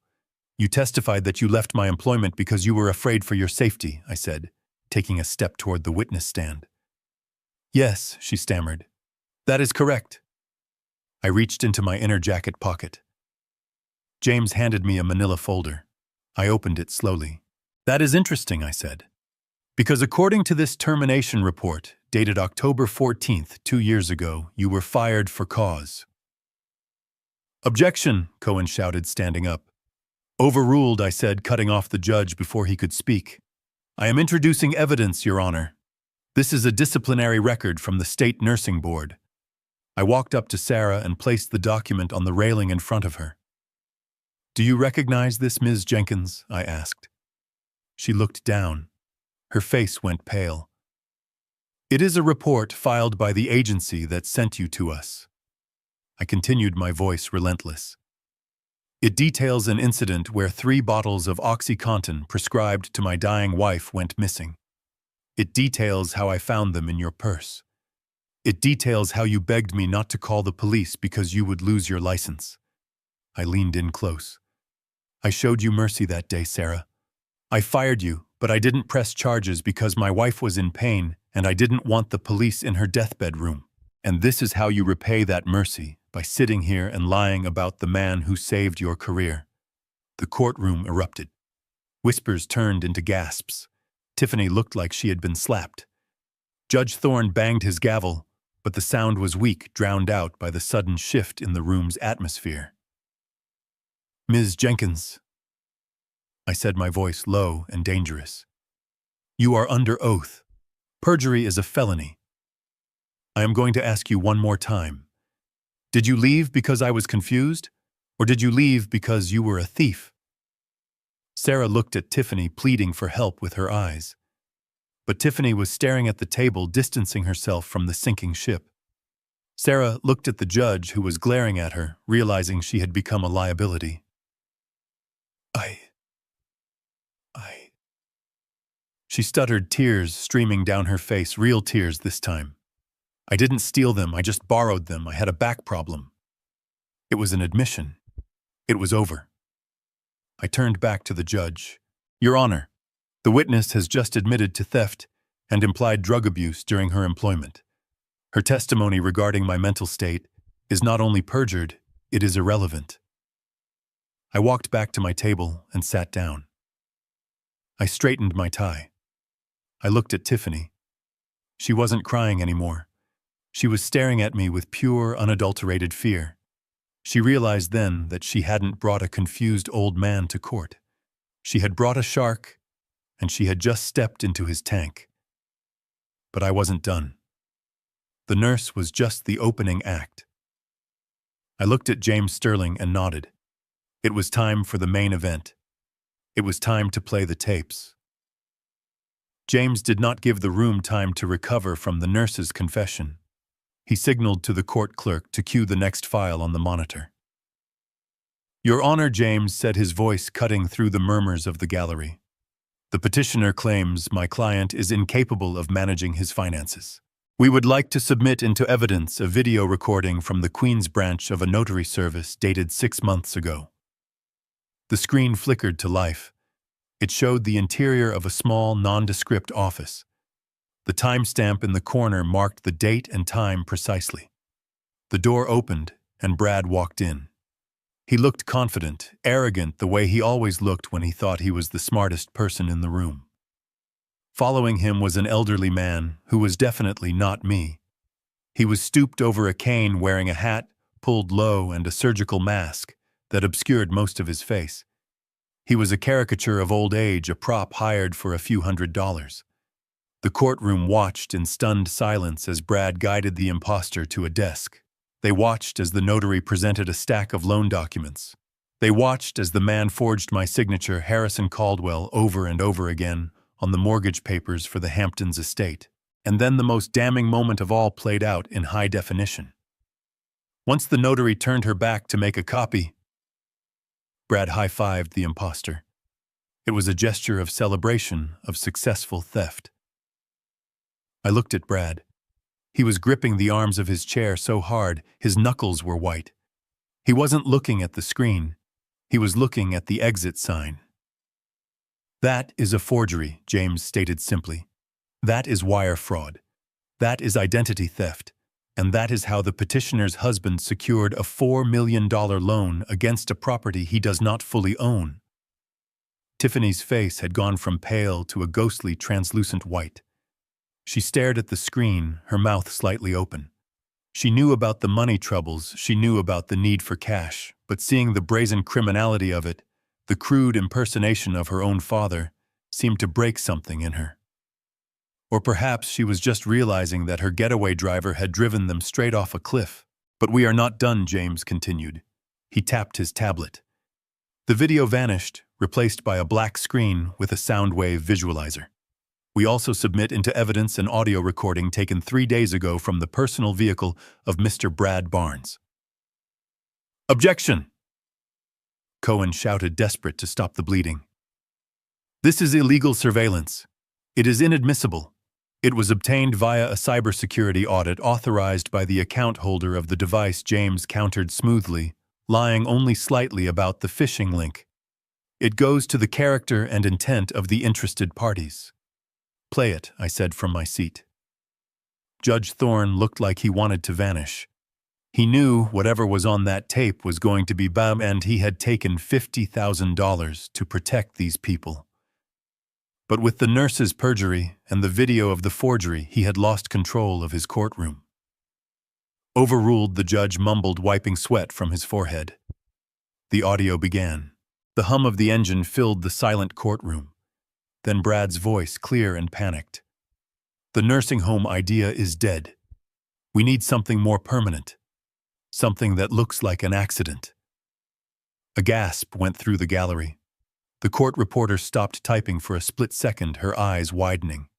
You testified that you left my employment because you were afraid for your safety, I said, taking a step toward the witness stand. Yes, she stammered. That is correct. I reached into my inner jacket pocket. James handed me a manila folder. I opened it slowly. That is interesting, I said. Because according to this termination report, dated October 14th, 2 years ago, you were fired for cause. Objection, Cohen shouted, standing up. Overruled, I said, cutting off the judge before he could speak. I am introducing evidence, Your Honor. This is a disciplinary record from the State Nursing Board. I walked up to Sarah and placed the document on the railing in front of her. Do you recognize this, Ms. Jenkins? I asked. She looked down. Her face went pale. It is a report filed by the agency that sent you to us. I continued, my voice relentless. It details an incident where 3 bottles of OxyContin prescribed to my dying wife went missing. It details how I found them in your purse. It details how you begged me not to call the police because you would lose your license. I leaned in close. I showed you mercy that day, Sarah. I fired you, but I didn't press charges because my wife was in pain and I didn't want the police in her deathbed room. And this is how you repay that mercy, by sitting here and lying about the man who saved your career. The courtroom erupted. Whispers turned into gasps. Tiffany looked like she had been slapped. Judge Thorne banged his gavel, but the sound was weak, drowned out by the sudden shift in the room's atmosphere. Ms. Jenkins, I said, my voice low and dangerous. You are under oath. Perjury is a felony. I am going to ask you one more time. Did you leave because I was confused? Or did you leave because you were a thief? Sarah looked at Tiffany, pleading for help with her eyes. But Tiffany was staring at the table, distancing herself from the sinking ship. Sarah looked at the judge, who was glaring at her, realizing she had become a liability. I... She stuttered, tears streaming down her face, real tears this time. I didn't steal them, I just borrowed them, I had a back problem. It was an admission. It was over. I turned back to the judge. Your Honor, the witness has just admitted to theft and implied drug abuse during her employment. Her testimony regarding my mental state is not only perjured, it is irrelevant. I walked back to my table and sat down. I straightened my tie. I looked at Tiffany. She wasn't crying anymore. She was staring at me with pure, unadulterated fear. She realized then that she hadn't brought a confused old man to court. She had brought a shark, and she had just stepped into his tank. But I wasn't done. The nurse was just the opening act. I looked at James Sterling and nodded. It was time for the main event. It was time to play the tapes. James did not give the room time to recover from the nurse's confession. He signaled to the court clerk to cue the next file on the monitor. Your Honor, James said, his voice cutting through the murmurs of the gallery. The petitioner claims my client is incapable of managing his finances. We would like to submit into evidence a video recording from the Queen's branch of a notary service dated 6 months ago. The screen flickered to life. It showed the interior of a small, nondescript office. The timestamp in the corner marked the date and time precisely. The door opened, and Brad walked in. He looked confident, arrogant, the way he always looked when he thought he was the smartest person in the room. Following him was an elderly man who was definitely not me. He was stooped over a cane, wearing a hat pulled low and a surgical mask that obscured most of his face. He was a caricature of old age, a prop hired for a few $100s. The courtroom watched in stunned silence as Brad guided the imposter to a desk. They watched as the notary presented a stack of loan documents. They watched as the man forged my signature, Harrison Caldwell, over and over again on the mortgage papers for the Hamptons estate. And then the most damning moment of all played out in high definition. Once the notary turned her back to make a copy, Brad high-fived the imposter. It was a gesture of celebration of successful theft. I looked at Brad. He was gripping the arms of his chair so hard, his knuckles were white. He wasn't looking at the screen. He was looking at the exit sign. That is a forgery, James stated simply. That is wire fraud. That is identity theft. And that is how the petitioner's husband secured a $4 million loan against a property he does not fully own. Tiffany's face had gone from pale to a ghostly, translucent white. She stared at the screen, her mouth slightly open. She knew about the money troubles, she knew about the need for cash, but seeing the brazen criminality of it, the crude impersonation of her own father, seemed to break something in her. Or perhaps she was just realizing that her getaway driver had driven them straight off a cliff. But we are not done, James continued. He tapped his tablet. The video vanished, replaced by a black screen with a sound wave visualizer. We also submit into evidence an audio recording taken 3 days ago from the personal vehicle of Mr. Brad Barnes. Objection! Cohen shouted, desperate to stop the bleeding. This is illegal surveillance. It is inadmissible. It was obtained via a cybersecurity audit authorized by the account holder of the device. James countered smoothly, lying only slightly about the phishing link. It goes to the character and intent of the interested parties. Play it, I said from my seat. Judge Thorne looked like he wanted to vanish. He knew whatever was on that tape was going to be bam, and he had taken $50,000 to protect these people. But with the nurse's perjury and the video of the forgery, he had lost control of his courtroom. Overruled, the judge mumbled, wiping sweat from his forehead. The audio began. The hum of the engine filled the silent courtroom. Then Brad's voice, clear and panicked. The nursing home idea is dead. We need something more permanent. Something that looks like an accident. A gasp went through the gallery. The court reporter stopped typing for a split second, her eyes widening.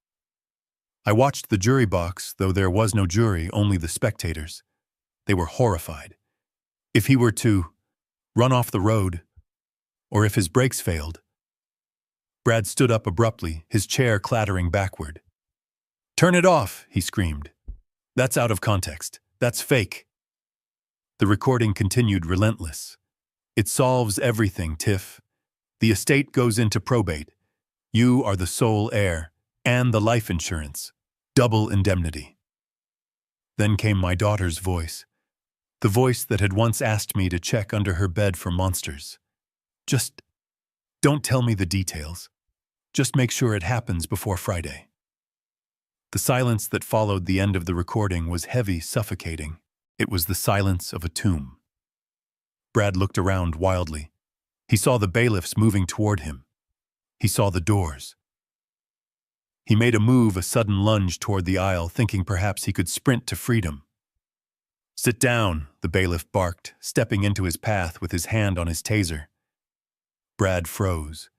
I watched the jury box, though there was no jury, only the spectators. They were horrified. If he were to run off the road, or if his brakes failed. Brad stood up abruptly, his chair clattering backward. "Turn it off," he screamed. "That's out of context. That's fake." The recording continued, relentless. "It solves everything, Tiff. The estate goes into probate. You are the sole heir, and the life insurance. Double indemnity." Then came my daughter's voice. The voice that had once asked me to check under her bed for monsters. "Just don't tell me the details. Just make sure it happens before Friday." The silence that followed the end of the recording was heavy, suffocating. It was the silence of a tomb. Brad looked around wildly. He saw the bailiffs moving toward him. He saw the doors. He made a move, a sudden lunge toward the aisle, thinking perhaps he could sprint to freedom. "Sit down," the bailiff barked, stepping into his path with his hand on his taser. Brad froze.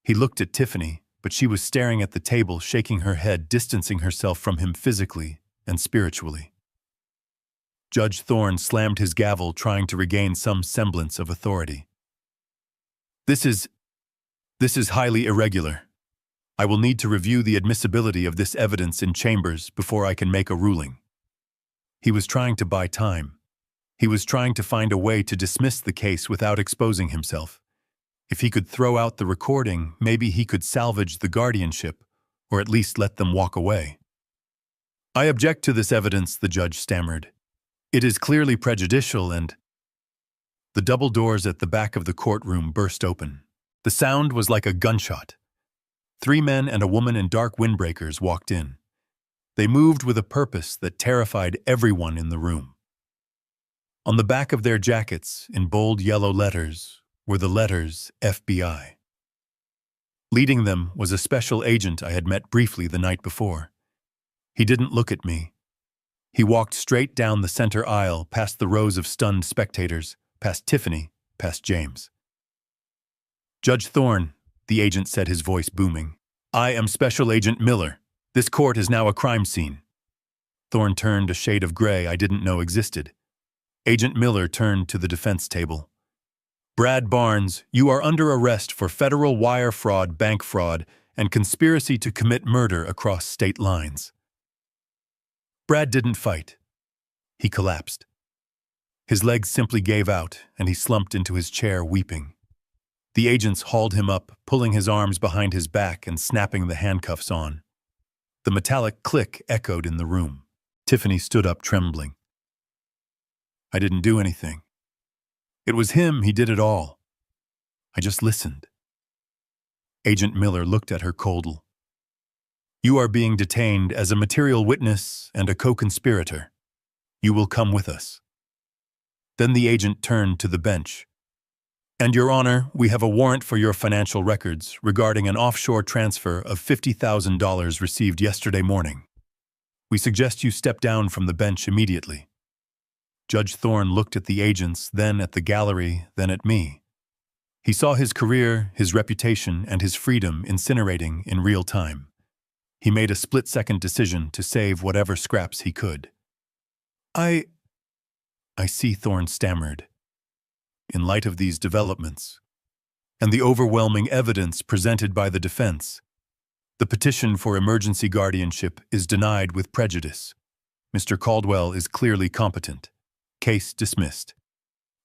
He looked at Tiffany, but she was staring at the table, shaking her head, distancing herself from him physically and spiritually. Judge Thorne slammed his gavel, trying to regain some semblance of authority. This is highly irregular. I will need to review the admissibility of this evidence in chambers before I can make a ruling." He was trying to buy time. He was trying to find a way to dismiss the case without exposing himself. If he could throw out the recording, maybe he could salvage the guardianship, or at least let them walk away. "I object to this evidence," the judge stammered. "It is clearly prejudicial and—" The double doors at the back of the courtroom burst open. The sound was like a gunshot. 3 men and a woman in dark windbreakers walked in. They moved with a purpose that terrified everyone in the room. On the back of their jackets, in bold yellow letters, were the letters FBI. Leading them was a special agent I had met briefly the night before. He didn't look at me. He walked straight down the center aisle, past the rows of stunned spectators, past Tiffany, past James. "Judge Thorne," the agent said, his voice booming. "I am Special Agent Miller. This court is now a crime scene." Thorne turned a shade of gray I didn't know existed. Agent Miller turned to the defense table. "Brad Barnes, you are under arrest for federal wire fraud, bank fraud, and conspiracy to commit murder across state lines." Brad didn't fight. He collapsed. His legs simply gave out, and he slumped into his chair, weeping. The agents hauled him up, pulling his arms behind his back and snapping the handcuffs on. The metallic click echoed in the room. Tiffany stood up, trembling. "I didn't do anything. It was him, he did it all. I just listened." Agent Miller looked at her coldly. "You are being detained as a material witness and a co-conspirator. You will come with us." Then the agent turned to the bench. "And, Your Honor, we have a warrant for your financial records regarding an offshore transfer of $50,000 received yesterday morning. We suggest you step down from the bench immediately." Judge Thorne looked at the agents, then at the gallery, then at me. He saw his career, his reputation, and his freedom incinerating in real time. He made a split-second decision to save whatever scraps he could. I see," Thorne stammered. "In light of these developments, and the overwhelming evidence presented by the defense, the petition for emergency guardianship is denied with prejudice. Mr. Caldwell is clearly competent. Case dismissed."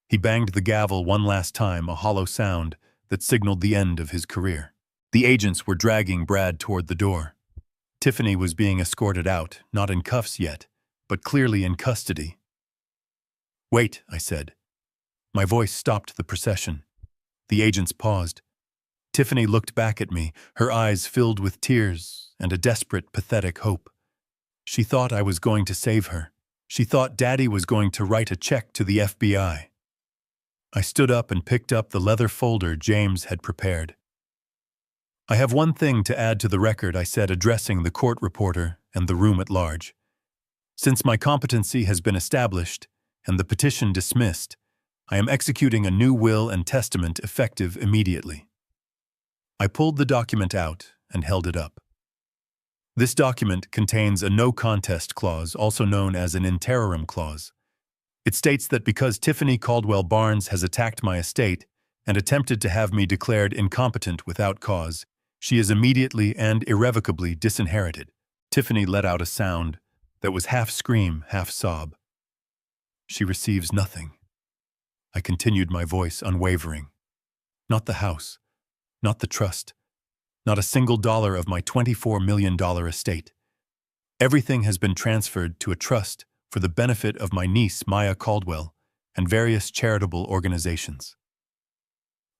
He banged the gavel one last time, a hollow sound that signaled the end of his career. The agents were dragging Brad toward the door. Tiffany was being escorted out, not in cuffs yet, but clearly in custody. "Wait," I said. My voice stopped the procession. The agents paused. Tiffany looked back at me, her eyes filled with tears and a desperate, pathetic hope. She thought I was going to save her. She thought Daddy was going to write a check to the FBI. I stood up and picked up the leather folder James had prepared. "I have one thing to add to the record," I said, addressing the court reporter and the room at large. Since my competency has been established and the petition dismissed, I am executing a new will and testament effective immediately. I pulled the document out and held it up. This document contains a no contest clause, also known as an in terrorem clause. It states that because Tiffany Caldwell Barnes has attacked my estate and attempted to have me declared incompetent without cause, she is immediately and irrevocably disinherited. Tiffany let out a sound that was half scream, half sob. She receives nothing. I continued, my voice unwavering. Not the house, not the trust, not a single dollar of my $24 million estate. Everything has been transferred to a trust for the benefit of my niece, Maya Caldwell, and various charitable organizations.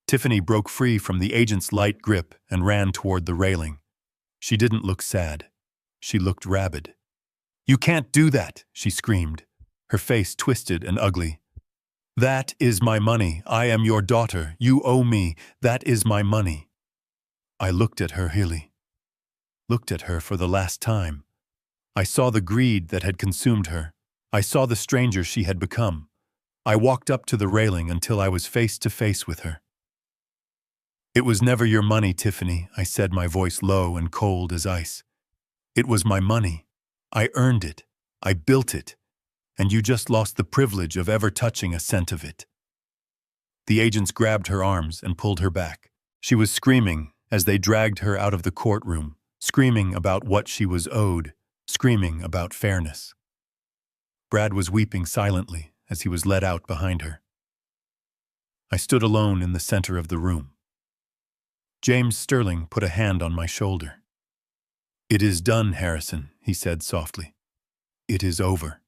Tiffany broke free from the agent's light grip and ran toward the railing. She didn't look sad. She looked rabid. "You can't do that," she screamed, her face twisted and ugly. "That is my money. I am your daughter. You owe me. That is my money." I looked at her, Hilly. Looked at her for the last time. I saw the greed that had consumed her. I saw the stranger she had become. I walked up to the railing until I was face to face with her. "It was never your money, Tiffany," I said, my voice low and cold as ice. "It was my money. I earned it. I built it. And you just lost the privilege of ever touching a cent of it." The agents grabbed her arms and pulled her back. She was screaming as they dragged her out of the courtroom, screaming about what she was owed, screaming about fairness. Brad was weeping silently as he was led out behind her. I stood alone in the center of the room. James Sterling put a hand on my shoulder. "It is done, Harrison," he said softly. "It is over."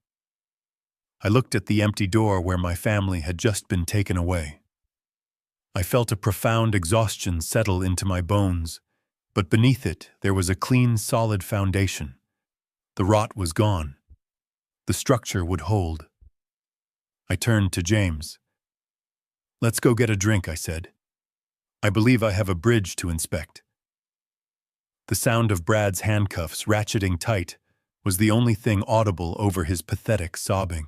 I looked at the empty door where my family had just been taken away. I felt a profound exhaustion settle into my bones, but beneath it there was a clean, solid foundation. The rot was gone. The structure would hold. I turned to James. "Let's go get a drink," I said. "I believe I have a bridge to inspect." The sound of Brad's handcuffs ratcheting tight was the only thing audible over his pathetic sobbing.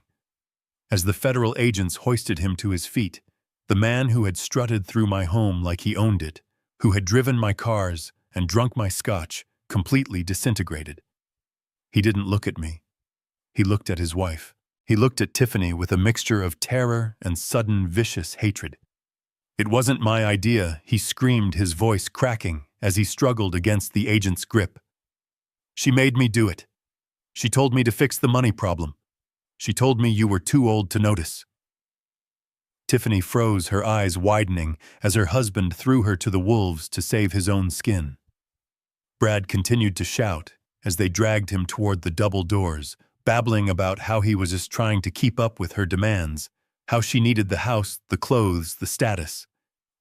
As the federal agents hoisted him to his feet, the man who had strutted through my home like he owned it, who had driven my cars and drunk my scotch, completely disintegrated. He didn't look at me. He looked at his wife. He looked at Tiffany with a mixture of terror and sudden vicious hatred. "It wasn't my idea," he screamed, his voice cracking as he struggled against the agent's grip. "She made me do it. She told me to fix the money problem. She told me you were too old to notice." Tiffany froze, her eyes widening as her husband threw her to the wolves to save his own skin. Brad continued to shout as they dragged him toward the double doors, babbling about how he was just trying to keep up with her demands, how she needed the house, the clothes, the status.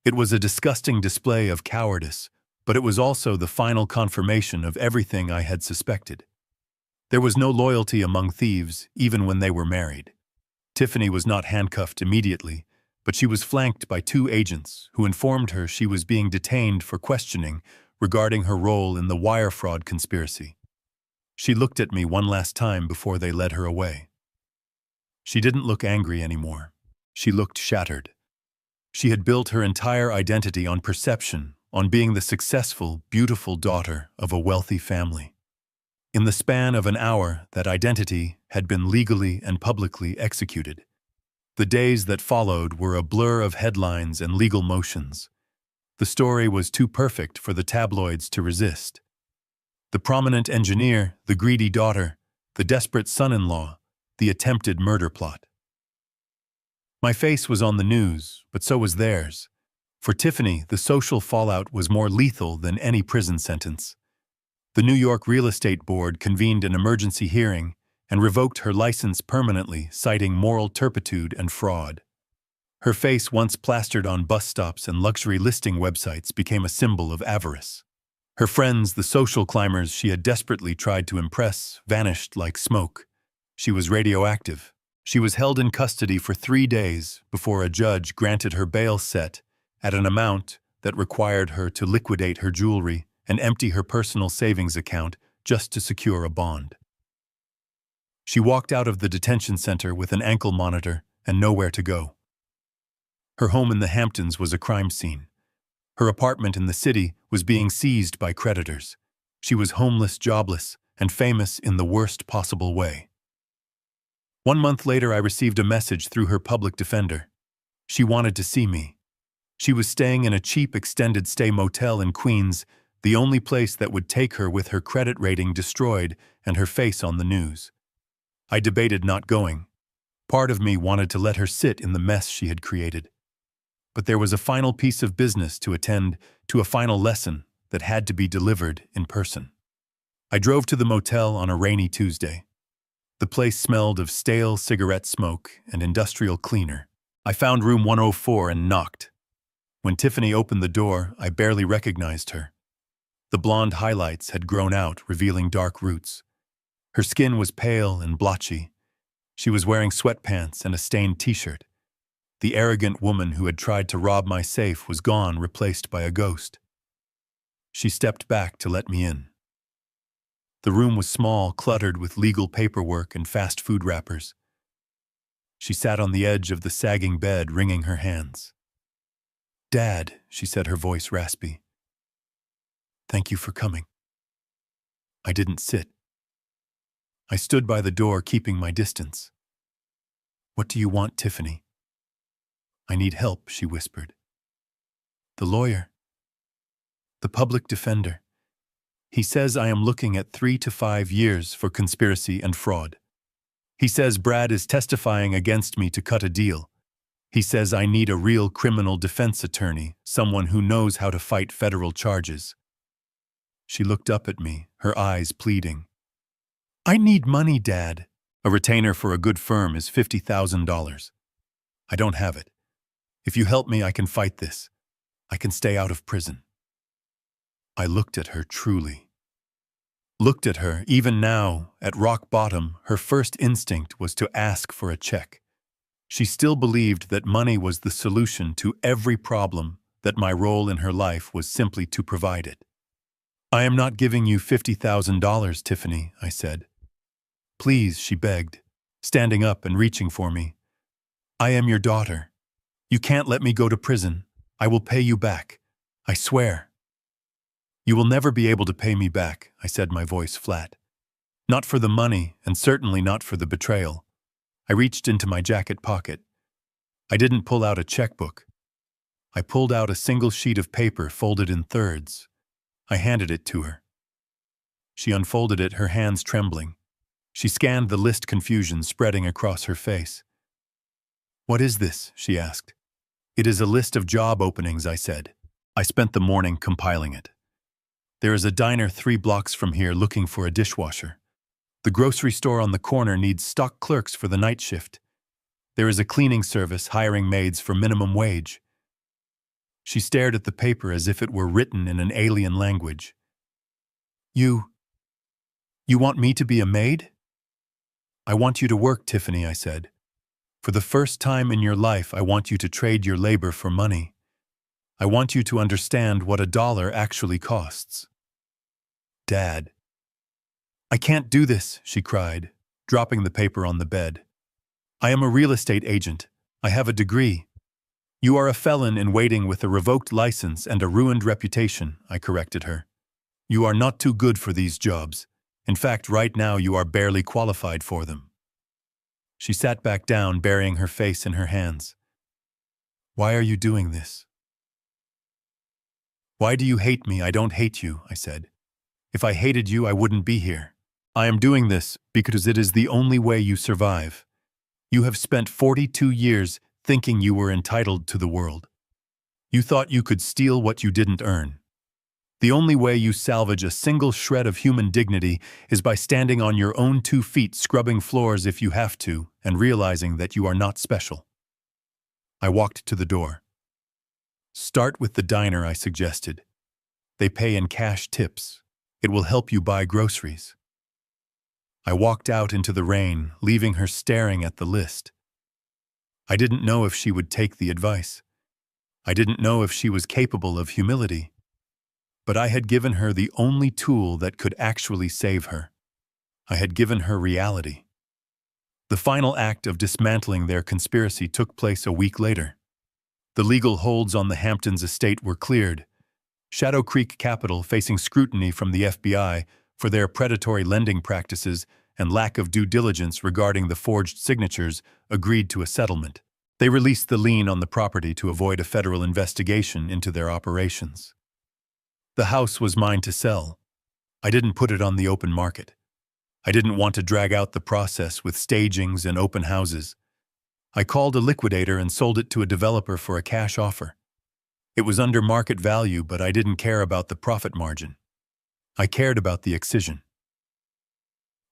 It was a disgusting display of cowardice, but it was also the final confirmation of everything I had suspected. There was no loyalty among thieves, even when they were married. Tiffany was not handcuffed immediately, but she was flanked by 2 agents who informed her she was being detained for questioning regarding her role in the wire fraud conspiracy. She looked at me one last time before they led her away. She didn't look angry anymore. She looked shattered. She had built her entire identity on perception, on being the successful, beautiful daughter of a wealthy family. In the span of an hour, that identity had been legally and publicly executed. The days that followed were a blur of headlines and legal motions. The story was too perfect for the tabloids to resist. The prominent engineer, the greedy daughter, the desperate son-in-law, the attempted murder plot. My face was on the news, but so was theirs. For Tiffany, the social fallout was more lethal than any prison sentence. The New York Real Estate Board convened an emergency hearing and revoked her license permanently, citing moral turpitude and fraud. Her face, once plastered on bus stops and luxury listing websites, became a symbol of avarice. Her friends, the social climbers she had desperately tried to impress, vanished like smoke. She was radioactive. She was held in custody for 3 days before a judge granted her bail set at an amount that required her to liquidate her jewelry and empty her personal savings account just to secure a bond. She walked out of the detention center with an ankle monitor and nowhere to go. Her home in the Hamptons was a crime scene. Her apartment in the city was being seized by creditors. She was homeless, jobless, and famous in the worst possible way. 1 month later, I received a message through her public defender. She wanted to see me. She was staying in a cheap extended stay motel in Queens, the only place that would take her with her credit rating destroyed and her face on the news. I debated not going. Part of me wanted to let her sit in the mess she had created. But there was a final piece of business to attend to, a final lesson that had to be delivered in person. I drove to the motel on a rainy Tuesday. The place smelled of stale cigarette smoke and industrial cleaner. I found room 104 and knocked. When Tiffany opened the door, I barely recognized her. The blonde highlights had grown out, revealing dark roots. Her skin was pale and blotchy. She was wearing sweatpants and a stained t-shirt. The arrogant woman who had tried to rob my safe was gone, replaced by a ghost. She stepped back to let me in. The room was small, cluttered with legal paperwork and fast food wrappers. She sat on the edge of the sagging bed, wringing her hands. "Dad," she said, her voice raspy. "Thank you for coming." I didn't sit. I stood by the door, keeping my distance. "What do you want, Tiffany?" "I need help," she whispered. "The lawyer?" "The public defender. He says I am looking at 3 to 5 years for conspiracy and fraud. He says Brad is testifying against me to cut a deal. He says I need a real criminal defense attorney, someone who knows how to fight federal charges." She looked up at me, her eyes pleading. "I need money, Dad. A retainer for a good firm is $50,000. I don't have it. If you help me, I can fight this. I can stay out of prison." I looked at her truly. Looked at her, even now, at rock bottom, her first instinct was to ask for a check. She still believed that money was the solution to every problem, that my role in her life was simply to provide it. "I am not giving you $50,000, Tiffany," I said. "Please," she begged, standing up and reaching for me. "I am your daughter. You can't let me go to prison. I will pay you back. I swear." "You will never be able to pay me back," I said, my voice flat. "Not for the money, and certainly not for the betrayal." I reached into my jacket pocket. I didn't pull out a checkbook. I pulled out a single sheet of paper folded in thirds. I handed it to her. She unfolded it, her hands trembling. She scanned the list, confusion spreading across her face. "What is this?" she asked. "It is a list of job openings," I said. "I spent the morning compiling it. There is a diner 3 blocks from here looking for a dishwasher. The grocery store on the corner needs stock clerks for the night shift. There is a cleaning service hiring maids for minimum wage." She stared at the paper as if it were written in an alien language. You want me to be a maid?" "I want you to work, Tiffany," I said. "For the first time in your life, I want you to trade your labor for money. I want you to understand what a dollar actually costs." "Dad." "I can't do this," she cried, dropping the paper on the bed. "I am a real estate agent. I have a degree." "You are a felon in waiting with a revoked license and a ruined reputation," I corrected her. "You are not too good for these jobs. In fact, right now you are barely qualified for them." She sat back down, burying her face in her hands. "Why are you doing this?" "Why do you hate me?" "I don't hate you," I said. "If I hated you, I wouldn't be here. I am doing this because it is the only way you survive. You have spent 42 years thinking you were entitled to the world. You thought you could steal what you didn't earn. The only way you salvage a single shred of human dignity is by standing on your own 2 feet, scrubbing floors if you have to, and realizing that you are not special." I walked to the door. "Start with the diner," I suggested. "They pay in cash tips. It will help you buy groceries." I walked out into the rain, leaving her staring at the list. I didn't know if she would take the advice. I didn't know if she was capable of humility. But I had given her the only tool that could actually save her. I had given her reality. The final act of dismantling their conspiracy took place a week later. The legal holds on the Hamptons estate were cleared. Shadow Creek Capital, facing scrutiny from the FBI for their predatory lending practices and lack of due diligence regarding the forged signatures, agreed to a settlement. They released the lien on the property to avoid a federal investigation into their operations. The house was mine to sell. I didn't put it on the open market. I didn't want to drag out the process with stagings and open houses. I called a liquidator and sold it to a developer for a cash offer. It was under market value, but I didn't care about the profit margin. I cared about the excision.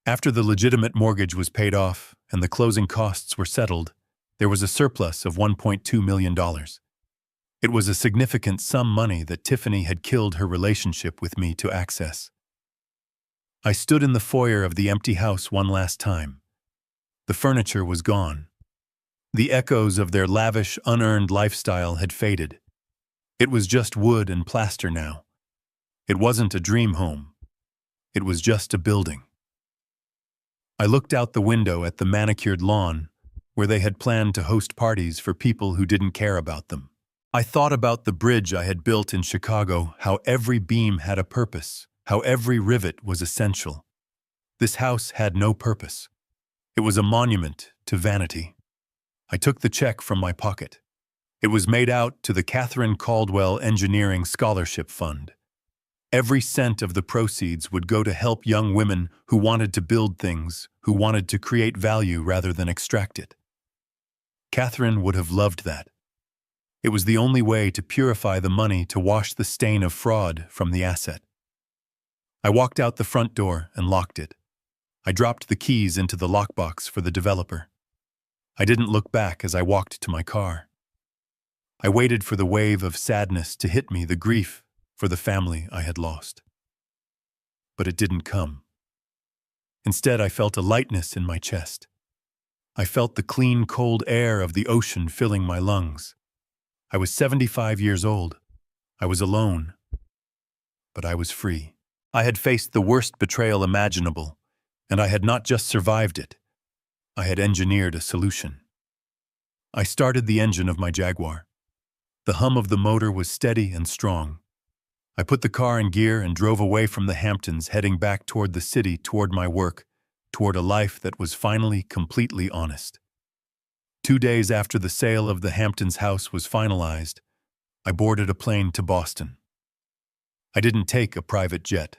After the legitimate mortgage was paid off and the closing costs were settled, there was a surplus of $1.2 million. It was a significant sum money that Tiffany had killed her relationship with me to access. I stood in the foyer of the empty house one last time. The furniture was gone. The echoes of their lavish, unearned lifestyle had faded. It was just wood and plaster now. It wasn't a dream home. It was just a building. I looked out the window at the manicured lawn, where they had planned to host parties for people who didn't care about them. I thought about the bridge I had built in Chicago, how every beam had a purpose, how every rivet was essential. This house had no purpose. It was a monument to vanity. I took the check from my pocket. It was made out to the Catherine Caldwell Engineering Scholarship Fund. Every cent of the proceeds would go to help young women who wanted to build things, who wanted to create value rather than extract it. Catherine would have loved that. It was the only way to purify the money to wash the stain of fraud from the asset. I walked out the front door and locked it. I dropped the keys into the lockbox for the developer. I didn't look back as I walked to my car. I waited for the wave of sadness to hit me, the grief for the family I had lost. But it didn't come. Instead, I felt a lightness in my chest. I felt the clean, cold air of the ocean filling my lungs. I was 75 years old. I was alone. But I was free. I had faced the worst betrayal imaginable, and I had not just survived it. I had engineered a solution. I started the engine of my Jaguar. The hum of the motor was steady and strong. I put the car in gear and drove away from the Hamptons, heading back toward the city, toward my work, toward a life that was finally completely honest. 2 days after the sale of the Hamptons house was finalized, I boarded a plane to Boston. I didn't take a private jet.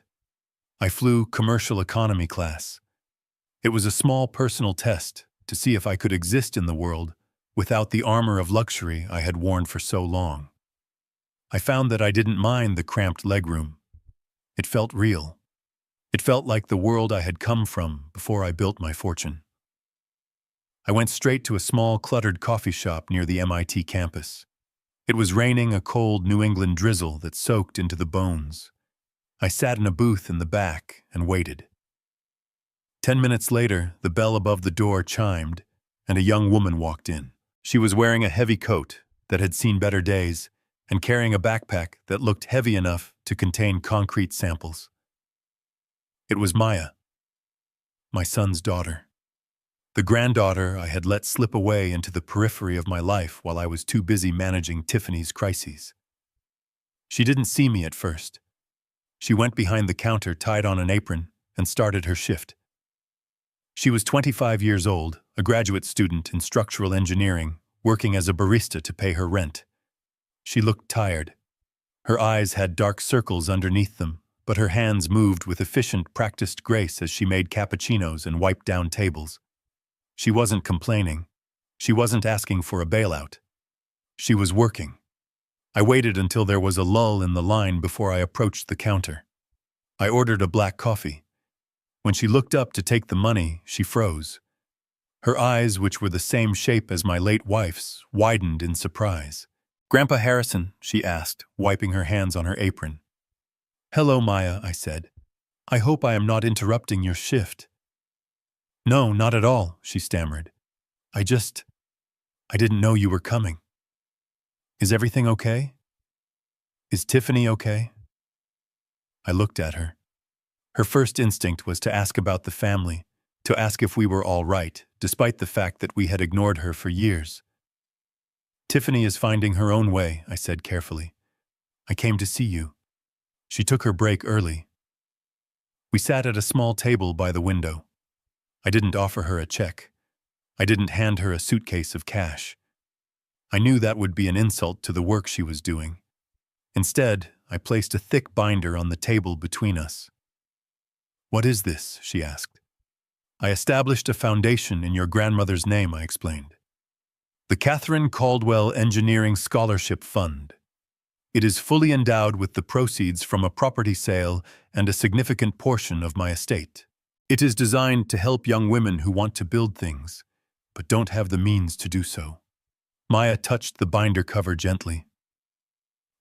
I flew commercial economy class. It was a small personal test to see if I could exist in the world without the armor of luxury I had worn for so long. I found that I didn't mind the cramped legroom. It felt real. It felt like the world I had come from before I built my fortune. I went straight to a small, cluttered coffee shop near the MIT campus. It was raining, a cold New England drizzle that soaked into the bones. I sat in a booth in the back and waited. 10 minutes later, the bell above the door chimed, and a young woman walked in. She was wearing a heavy coat that had seen better days and carrying a backpack that looked heavy enough to contain concrete samples. It was Maya, my son's daughter. The granddaughter I had let slip away into the periphery of my life while I was too busy managing Tiffany's crises. She didn't see me at first. She went behind the counter, tied on an apron, and started her shift. She was 25 years old, a graduate student in structural engineering, working as a barista to pay her rent. She looked tired. Her eyes had dark circles underneath them, but her hands moved with efficient, practiced grace as she made cappuccinos and wiped down tables. She wasn't complaining. She wasn't asking for a bailout. She was working. I waited until there was a lull in the line before I approached the counter. I ordered a black coffee. When she looked up to take the money, she froze. Her eyes, which were the same shape as my late wife's, widened in surprise. "Grandpa Harrison," she asked, wiping her hands on her apron. "Hello, Maya," I said. "I hope I am not interrupting your shift." "No, not at all," she stammered. I didn't know you were coming. Is everything okay? Is Tiffany okay?" I looked at her. Her first instinct was to ask about the family, to ask if we were all right, despite the fact that we had ignored her for years. "Tiffany is finding her own way," I said carefully. "I came to see you." She took her break early. We sat at a small table by the window. I didn't offer her a check. I didn't hand her a suitcase of cash. I knew that would be an insult to the work she was doing. Instead, I placed a thick binder on the table between us. "What is this?" she asked. "I established a foundation in your grandmother's name," I explained. "The Catherine Caldwell Engineering Scholarship Fund. It is fully endowed with the proceeds from a property sale and a significant portion of my estate. It is designed to help young women who want to build things, but don't have the means to do so." Maya touched the binder cover gently.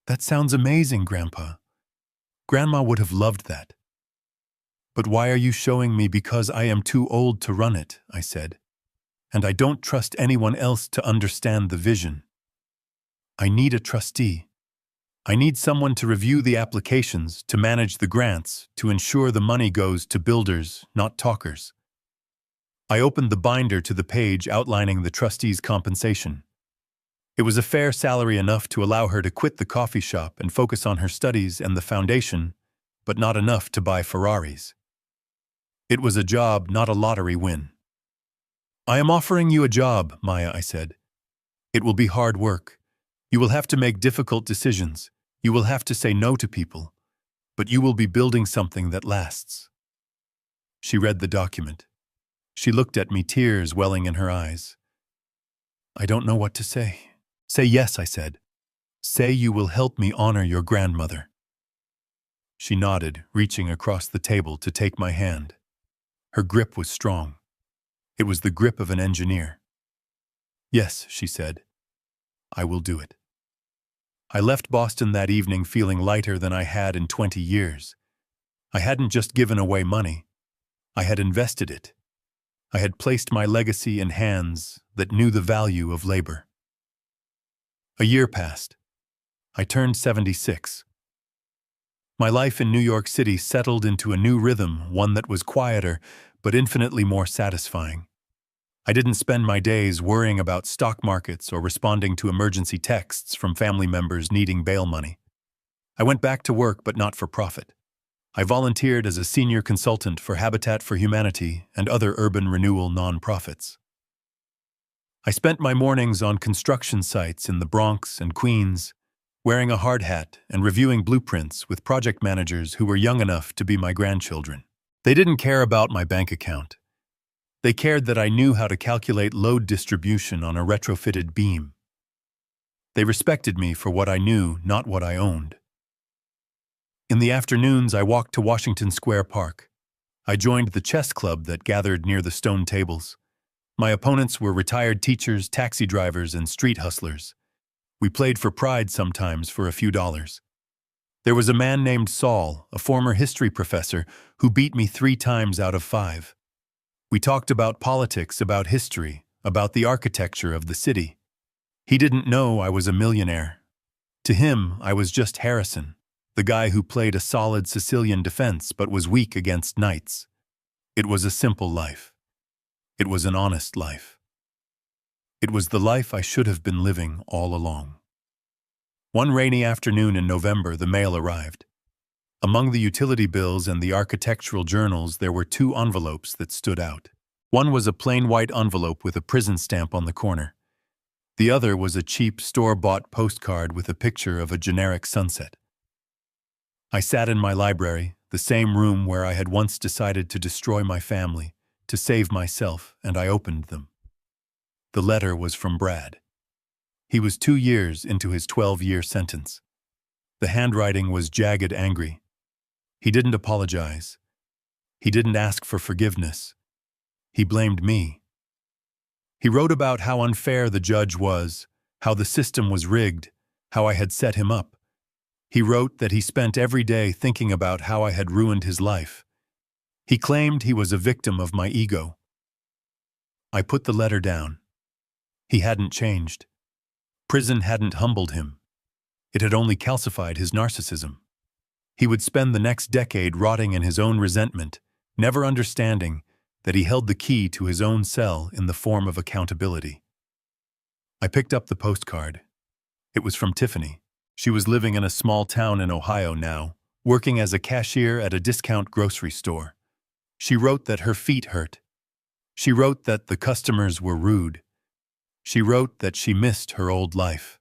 "That sounds amazing, Grandpa. Grandma would have loved that." "But why are you showing me? Because I am too old to run it," I said. "And I don't trust anyone else to understand the vision. I need a trustee. I need someone to review the applications, to manage the grants, to ensure the money goes to builders, not talkers." I opened the binder to the page outlining the trustee's compensation. It was a fair salary, enough to allow her to quit the coffee shop and focus on her studies and the foundation, but not enough to buy Ferraris. It was a job, not a lottery win. "I am offering you a job, Maya," I said. "It will be hard work. You will have to make difficult decisions. You will have to say no to people. But you will be building something that lasts." She read the document. She looked at me, tears welling in her eyes. "I don't know what to say." "Say yes," I said. "Say you will help me honor your grandmother." She nodded, reaching across the table to take my hand. Her grip was strong. It was the grip of an engineer. "Yes," she said. "I will do it." I left Boston that evening feeling lighter than I had in 20 years. I hadn't just given away money. I had invested it. I had placed my legacy in hands that knew the value of labor. A year passed. I turned 76. My life in New York City settled into a new rhythm, one that was quieter, but infinitely more satisfying. I didn't spend my days worrying about stock markets or responding to emergency texts from family members needing bail money. I went back to work, but not for profit. I volunteered as a senior consultant for Habitat for Humanity and other urban renewal nonprofits. I spent my mornings on construction sites in the Bronx and Queens, wearing a hard hat and reviewing blueprints with project managers who were young enough to be my grandchildren. They didn't care about my bank account. They cared that I knew how to calculate load distribution on a retrofitted beam. They respected me for what I knew, not what I owned. In the afternoons, I walked to Washington Square Park. I joined the chess club that gathered near the stone tables. My opponents were retired teachers, taxi drivers, and street hustlers. We played for pride, sometimes for a few dollars. There was a man named Saul, a former history professor, who beat me 3 times out of 5. We talked about politics, about history, about the architecture of the city. He didn't know I was a millionaire. To him, I was just Harrison, the guy who played a solid Sicilian defense but was weak against knights. It was a simple life. It was an honest life. It was the life I should have been living all along. One rainy afternoon in November, the mail arrived. Among the utility bills and the architectural journals, there were 2 envelopes that stood out. One was a plain white envelope with a prison stamp on the corner. The other was a cheap, store-bought postcard with a picture of a generic sunset. I sat in my library, the same room where I had once decided to destroy my family, to save myself, and I opened them. The letter was from Brad. He was 2 years into his 12-year sentence. The handwriting was jagged, angry. He didn't apologize. He didn't ask for forgiveness. He blamed me. He wrote about how unfair the judge was, how the system was rigged, how I had set him up. He wrote that he spent every day thinking about how I had ruined his life. He claimed he was a victim of my ego. I put the letter down. He hadn't changed. Prison hadn't humbled him. It had only calcified his narcissism. He would spend the next decade rotting in his own resentment, never understanding, that he held the key to his own cell in the form of accountability. I picked up the postcard. It was from Tiffany. She was living in a small town in Ohio now, working as a cashier at a discount grocery store. She wrote that her feet hurt. She wrote that the customers were rude. She wrote that she missed her old life.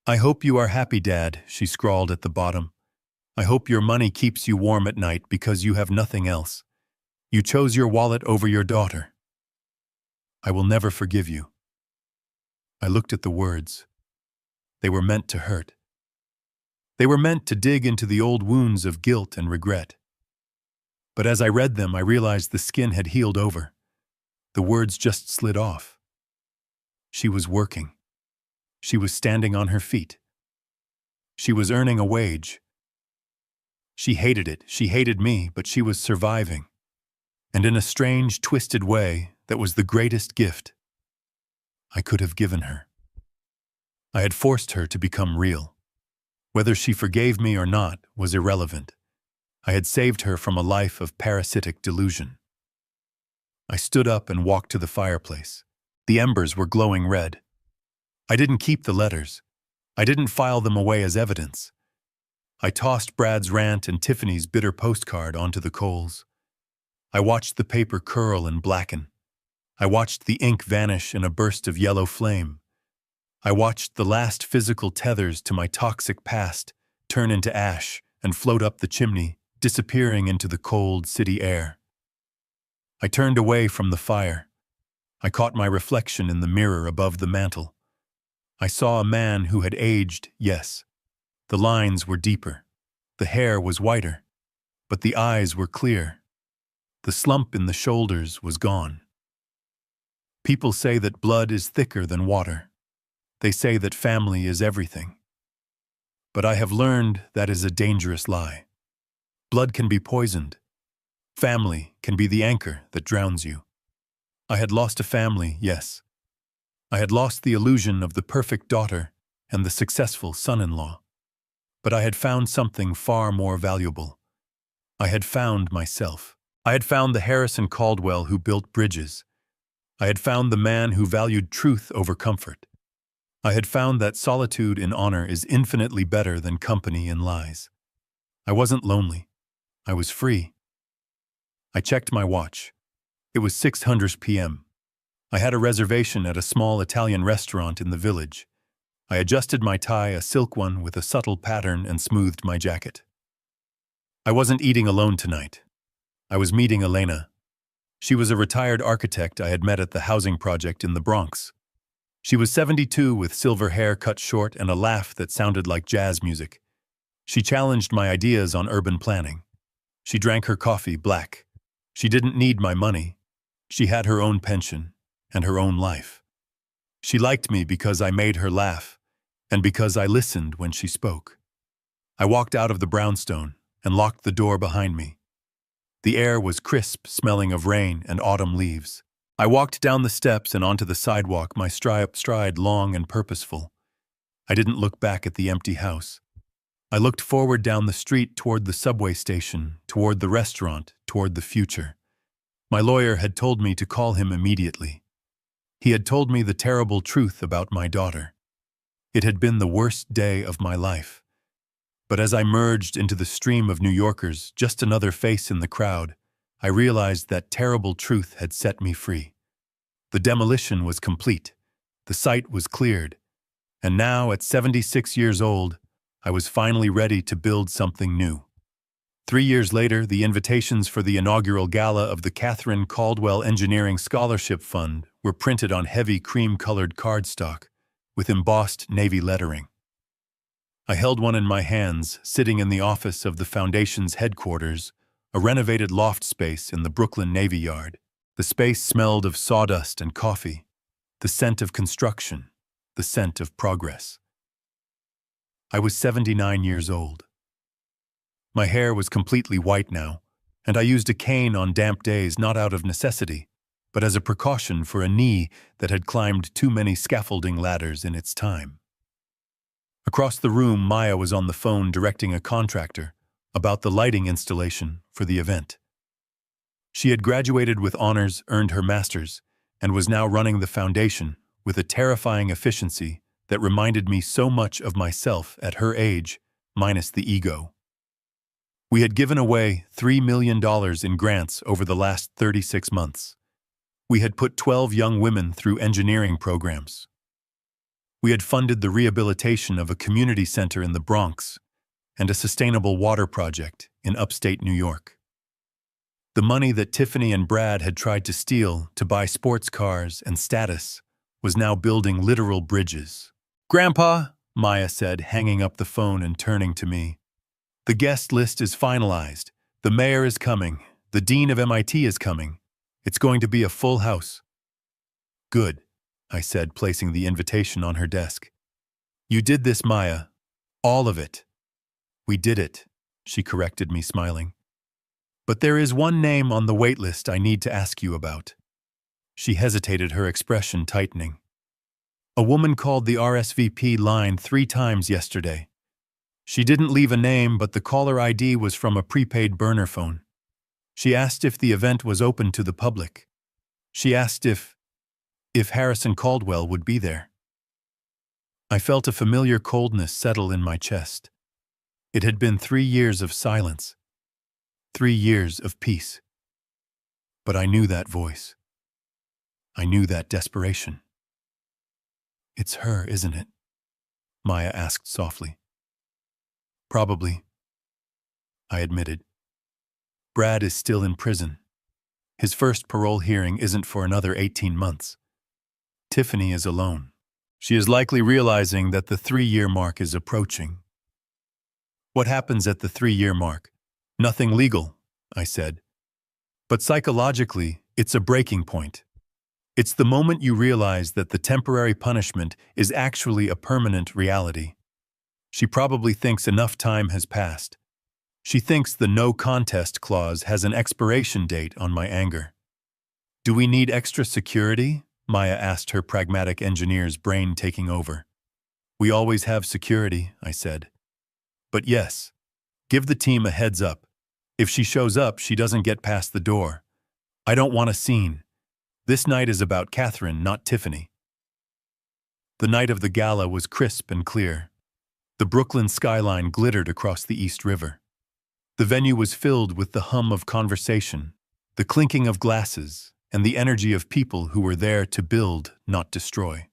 "I hope you are happy, Dad," she scrawled at the bottom. "I hope your money keeps you warm at night because you have nothing else. You chose your wallet over your daughter. I will never forgive you." I looked at the words. They were meant to hurt. They were meant to dig into the old wounds of guilt and regret. But as I read them, I realized the skin had healed over. The words just slid off. She was working. She was standing on her feet. She was earning a wage. She hated it. She hated me, but she was surviving. And in a strange, twisted way, that was the greatest gift I could have given her. I had forced her to become real. Whether she forgave me or not was irrelevant. I had saved her from a life of parasitic delusion. I stood up and walked to the fireplace. The embers were glowing red. I didn't keep the letters. I didn't file them away as evidence. I tossed Brad's rant and Tiffany's bitter postcard onto the coals. I watched the paper curl and blacken. I watched the ink vanish in a burst of yellow flame. I watched the last physical tethers to my toxic past turn into ash and float up the chimney, disappearing into the cold city air. I turned away from the fire. I caught my reflection in the mirror above the mantel. I saw a man who had aged, yes. The lines were deeper. The hair was whiter. But the eyes were clear. The slump in the shoulders was gone. People say that blood is thicker than water. They say that family is everything. But I have learned that is a dangerous lie. Blood can be poisoned. Family can be the anchor that drowns you. I had lost a family, yes. I had lost the illusion of the perfect daughter and the successful son-in-law. But I had found something far more valuable. I had found myself. I had found the Harrison Caldwell who built bridges. I had found the man who valued truth over comfort. I had found that solitude in honor is infinitely better than company in lies. I wasn't lonely. I was free. I checked my watch. It was 6:00 p.m. I had a reservation at a small Italian restaurant in the village. I adjusted my tie, a silk one with a subtle pattern, and smoothed my jacket. I wasn't eating alone tonight. I was meeting Elena. She was a retired architect I had met at the housing project in the Bronx. She was 72 with silver hair cut short and a laugh that sounded like jazz music. She challenged my ideas on urban planning. She drank her coffee black. She didn't need my money. She had her own pension and her own life. She liked me because I made her laugh and because I listened when she spoke. I walked out of the brownstone and locked the door behind me. The air was crisp, smelling of rain and autumn leaves. I walked down the steps and onto the sidewalk, my stride long and purposeful. I didn't look back at the empty house. I looked forward down the street toward the subway station, toward the restaurant, toward the future. My lawyer had told me to call him immediately. He had told me the terrible truth about my daughter. It had been the worst day of my life. But as I merged into the stream of New Yorkers, just another face in the crowd, I realized that terrible truth had set me free. The demolition was complete. The site was cleared. And now, at 76 years old, I was finally ready to build something new. 3 years later, the invitations for the inaugural gala of the Catherine Caldwell Engineering Scholarship Fund were printed on heavy cream-colored cardstock with embossed navy lettering. I held one in my hands, sitting in the office of the foundation's headquarters, a renovated loft space in the Brooklyn Navy Yard. The space smelled of sawdust and coffee, the scent of construction, the scent of progress. I was 79 years old. My hair was completely white now, and I used a cane on damp days not out of necessity, but as a precaution for a knee that had climbed too many scaffolding ladders in its time. Across the room, Maya was on the phone directing a contractor about the lighting installation for the event. She had graduated with honors, earned her master's, and was now running the foundation with a terrifying efficiency that reminded me so much of myself at her age, minus the ego. We had given away $3 million in grants over the last 36 months. We had put 12 young women through engineering programs. We had funded the rehabilitation of a community center in the Bronx and a sustainable water project in upstate New York. The money that Tiffany and Brad had tried to steal to buy sports cars and status was now building literal bridges. "Grandpa," Maya said, hanging up the phone and turning to me, "the guest list is finalized. The mayor is coming. The dean of MIT is coming. It's going to be a full house." "Good," I said, placing the invitation on her desk. "You did this, Maya. All of it." "We did it," she corrected me, smiling. "But there is one name on the wait list I need to ask you about." She hesitated, her expression tightening. "A woman called the RSVP line 3 times yesterday. She didn't leave a name, but the caller ID was from a prepaid burner phone. She asked if the event was open to the public. She asked if Harrison Caldwell would be there." I felt a familiar coldness settle in my chest. It had been 3 years of silence, 3 years of peace. But I knew that voice. I knew that desperation. "It's her, isn't it?" Maya asked softly. "Probably," I admitted. "Brad is still in prison. His first parole hearing isn't for another 18 months. Tiffany is alone. She is likely realizing that the 3-year mark is approaching." "What happens at the 3-year mark?" "Nothing legal," I said. "But psychologically, it's a breaking point. It's the moment you realize that the temporary punishment is actually a permanent reality. She probably thinks enough time has passed. She thinks the no contest clause has an expiration date on my anger." "Do we need extra security?" Maya asked, her pragmatic engineer's brain taking over. "We always have security," I said. "But yes, give the team a heads up. If she shows up, she doesn't get past the door. I don't want a scene. This night is about Catherine, not Tiffany." The night of the gala was crisp and clear. The Brooklyn skyline glittered across the East River. The venue was filled with the hum of conversation, the clinking of glasses, and the energy of people who were there to build, not destroy.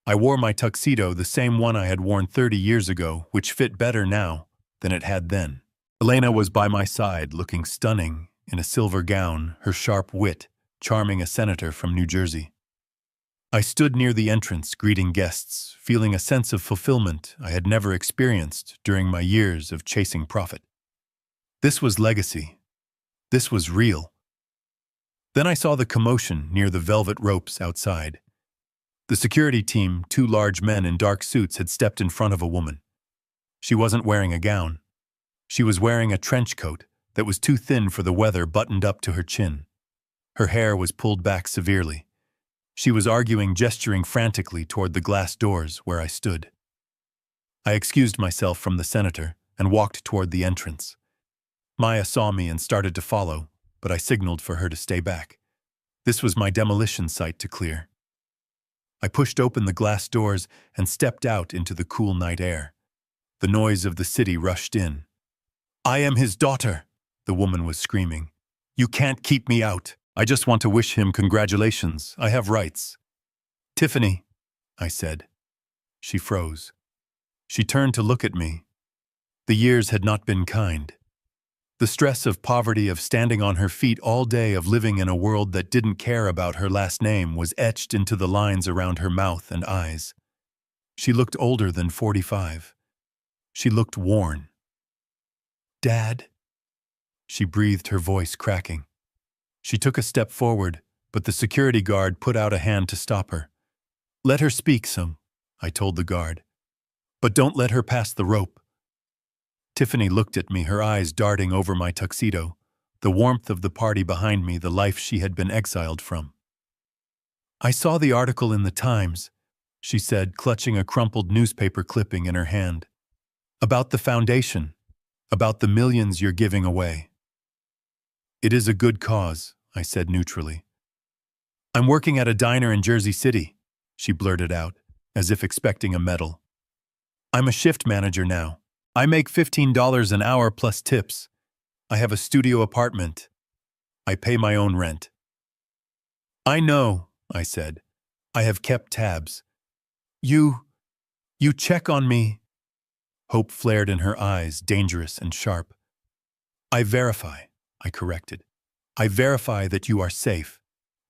I wore my tuxedo, the same one I had worn 30 years ago, which fit better now than it had then. Elena was by my side, looking stunning in a silver gown, her sharp wit charming a senator from New Jersey. I stood near the entrance, greeting guests, feeling a sense of fulfillment I had never experienced during my years of chasing profit. This was legacy. This was real. Then I saw the commotion near the velvet ropes outside. The security team, 2 large men in dark suits, had stepped in front of a woman. She wasn't wearing a gown. She was wearing a trench coat that was too thin for the weather, buttoned up to her chin. Her hair was pulled back severely. She was arguing, gesturing frantically toward the glass doors where I stood. I excused myself from the senator and walked toward the entrance. Maya saw me and started to follow, but I signaled for her to stay back. This was my demolition site to clear. I pushed open the glass doors and stepped out into the cool night air. The noise of the city rushed in. "I am his daughter," the woman was screaming. "You can't keep me out. I just want to wish him congratulations. I have rights." "Tiffany," I said. She froze. She turned to look at me. The years had not been kind. The stress of poverty, of standing on her feet all day, of living in a world that didn't care about her last name, was etched into the lines around her mouth and eyes. She looked older than 45. She looked worn. "Dad?" She breathed, her voice cracking. She took a step forward, but the security guard put out a hand to stop her. "Let her speak some," I told the guard. "But don't let her pass the rope." Tiffany looked at me, her eyes darting over my tuxedo, the warmth of the party behind me, the life she had been exiled from. "I saw the article in the Times," she said, clutching a crumpled newspaper clipping in her hand. "About the foundation, about the millions you're giving away." It is a good cause, I said neutrally. I'm working at a diner in Jersey City, she blurted out, as if expecting a medal. I'm a shift manager now. I make $15 an hour plus tips. I have a studio apartment. I pay my own rent. I know, I said. I have kept tabs. You check on me. Hope flared in her eyes, dangerous and sharp. I verify, I corrected. I verify that you are safe.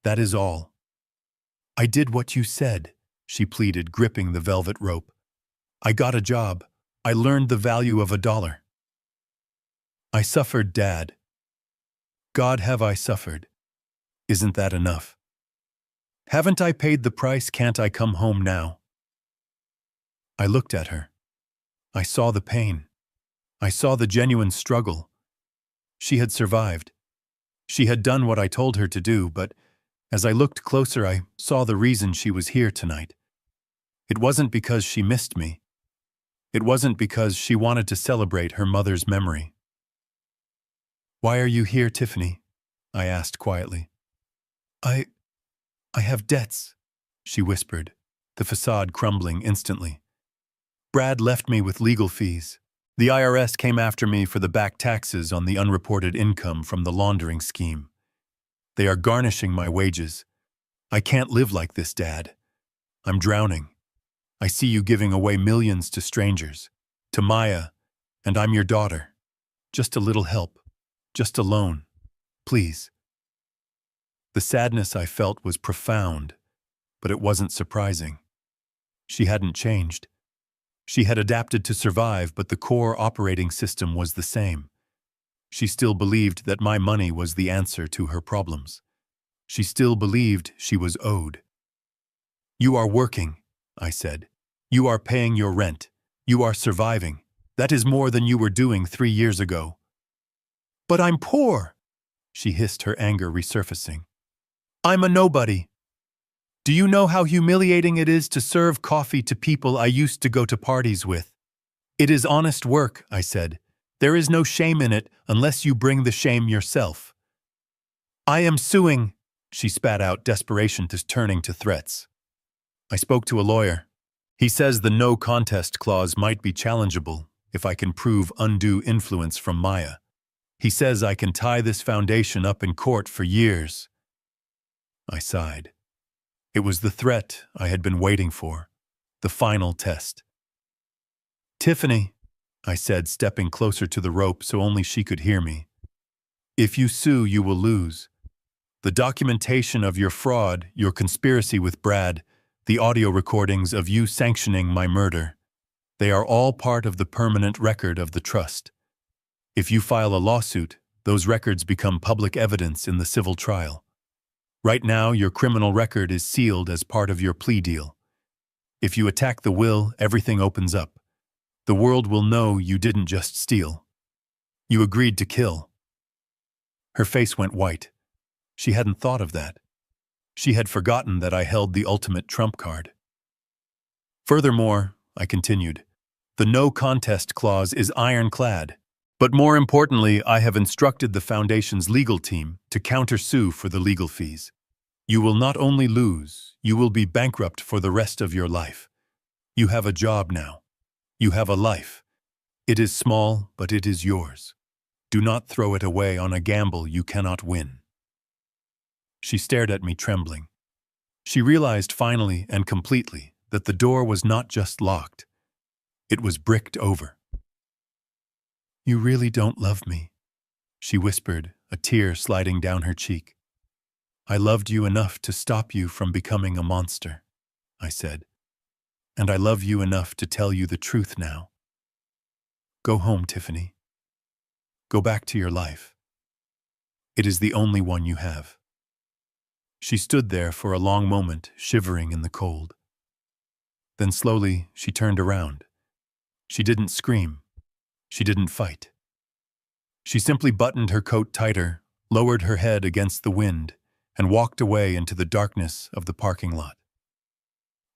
That is all. I did what you said, she pleaded, gripping the velvet rope. I got a job. I learned the value of $1. I suffered, Dad. God, have I suffered? Isn't that enough? Haven't I paid the price? Can't I come home now? I looked at her. I saw the pain. I saw the genuine struggle. She had survived. She had done what I told her to do, but as I looked closer, I saw the reason she was here tonight. It wasn't because she missed me. It wasn't because she wanted to celebrate her mother's memory. Why are you here, Tiffany? I asked quietly. I have debts, she whispered, the facade crumbling instantly. Brad left me with legal fees. The IRS came after me for the back taxes on the unreported income from the laundering scheme. They are garnishing my wages. I can't live like this, Dad. I'm drowning. I see you giving away millions to strangers, to Maya, and I'm your daughter. Just a little help. Just a loan. Please. The sadness I felt was profound, but it wasn't surprising. She hadn't changed. She had adapted to survive, but the core operating system was the same. She still believed that my money was the answer to her problems. She still believed she was owed. You are working, I said. You are paying your rent. You are surviving. That is more than you were doing 3 years ago. But I'm poor, she hissed, her anger resurfacing. I'm a nobody. Do you know how humiliating it is to serve coffee to people I used to go to parties with? It is honest work, I said. There is no shame in it unless you bring the shame yourself. I am suing, she spat out, desperation turning to threats. I spoke to a lawyer. He says the no contest clause might be challengeable if I can prove undue influence from Maya. He says I can tie this foundation up in court for years. I sighed. It was the threat I had been waiting for, the final test. Tiffany, I said, stepping closer to the rope so only she could hear me. If you sue, you will lose. The documentation of your fraud, your conspiracy with Brad, the audio recordings of you sanctioning my murder, they are all part of the permanent record of the trust. If you file a lawsuit, those records become public evidence in the civil trial. Right now, your criminal record is sealed as part of your plea deal. If you attack the will, everything opens up. The world will know you didn't just steal. You agreed to kill. Her face went white. She hadn't thought of that. She had forgotten that I held the ultimate trump card. Furthermore, I continued, the no contest clause is ironclad. But more importantly, I have instructed the Foundation's legal team to countersue for the legal fees. You will not only lose, you will be bankrupt for the rest of your life. You have a job now. You have a life. It is small, but it is yours. Do not throw it away on a gamble you cannot win. She stared at me, trembling. She realized finally and completely that the door was not just locked. It was bricked over. You really don't love me, she whispered, a tear sliding down her cheek. I loved you enough to stop you from becoming a monster, I said. And I love you enough to tell you the truth now. Go home, Tiffany. Go back to your life. It is the only one you have. She stood there for a long moment, shivering in the cold. Then slowly she turned around. She didn't scream. She didn't fight. She simply buttoned her coat tighter, lowered her head against the wind, and walked away into the darkness of the parking lot.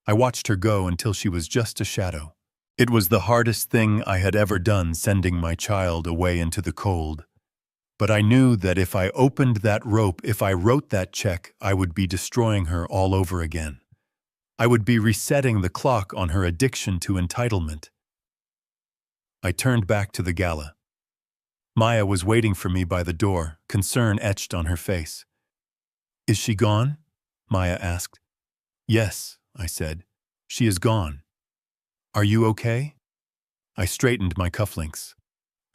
I watched her go until she was just a shadow. It was the hardest thing I had ever done, sending my child away into the cold. But I knew that if I opened that rope, if I wrote that check, I would be destroying her all over again. I would be resetting the clock on her addiction to entitlement. I turned back to the gala. Maya was waiting for me by the door, concern etched on her face. "Is she gone?" Maya asked. "Yes," I said. "She is gone. Are you okay?" I straightened my cufflinks.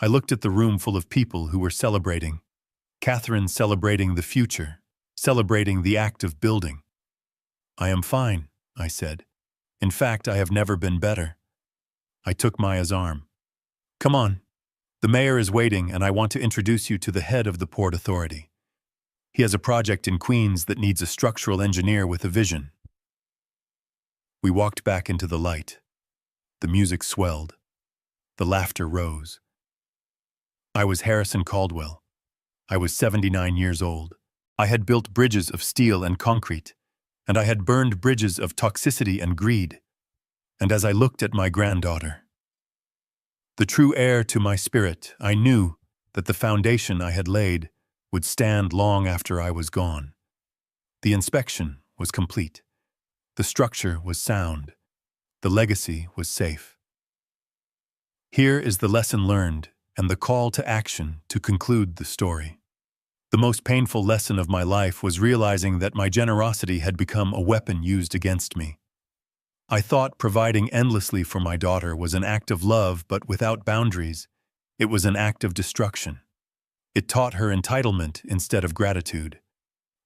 I looked at the room full of people who were celebrating. Catherine celebrating the future, celebrating the act of building. "I am fine," I said. "In fact, I have never been better." I took Maya's arm. "Come on. The mayor is waiting, and I want to introduce you to the head of the Port Authority. He has a project in Queens that needs a structural engineer with a vision." We walked back into the light. The music swelled. The laughter rose. I was Harrison Caldwell. I was 79 years old. I had built bridges of steel and concrete, and I had burned bridges of toxicity and greed. And as I looked at my granddaughter, the true heir to my spirit, I knew that the foundation I had laid would stand long after I was gone. The inspection was complete. The structure was sound. The legacy was safe. Here is the lesson learned and the call to action to conclude the story. The most painful lesson of my life was realizing that my generosity had become a weapon used against me. I thought providing endlessly for my daughter was an act of love, but without boundaries, it was an act of destruction. It taught her entitlement instead of gratitude.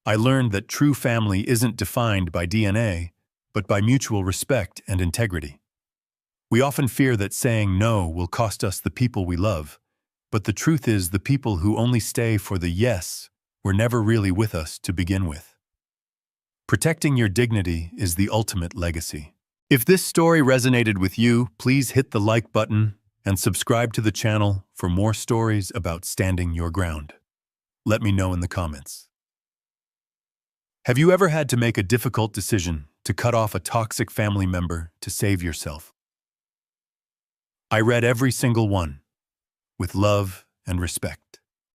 I learned that true family isn't defined by DNA, but by mutual respect and integrity. We often fear that saying no will cost us the people we love, but the truth is the people who only stay for the yes were never really with us to begin with. Protecting your dignity is the ultimate legacy. If this story resonated with you, please hit the like button and subscribe to the channel for more stories about standing your ground. Let me know in the comments. Have you ever had to make a difficult decision to cut off a toxic family member to save yourself? I read every single one, with love and respect.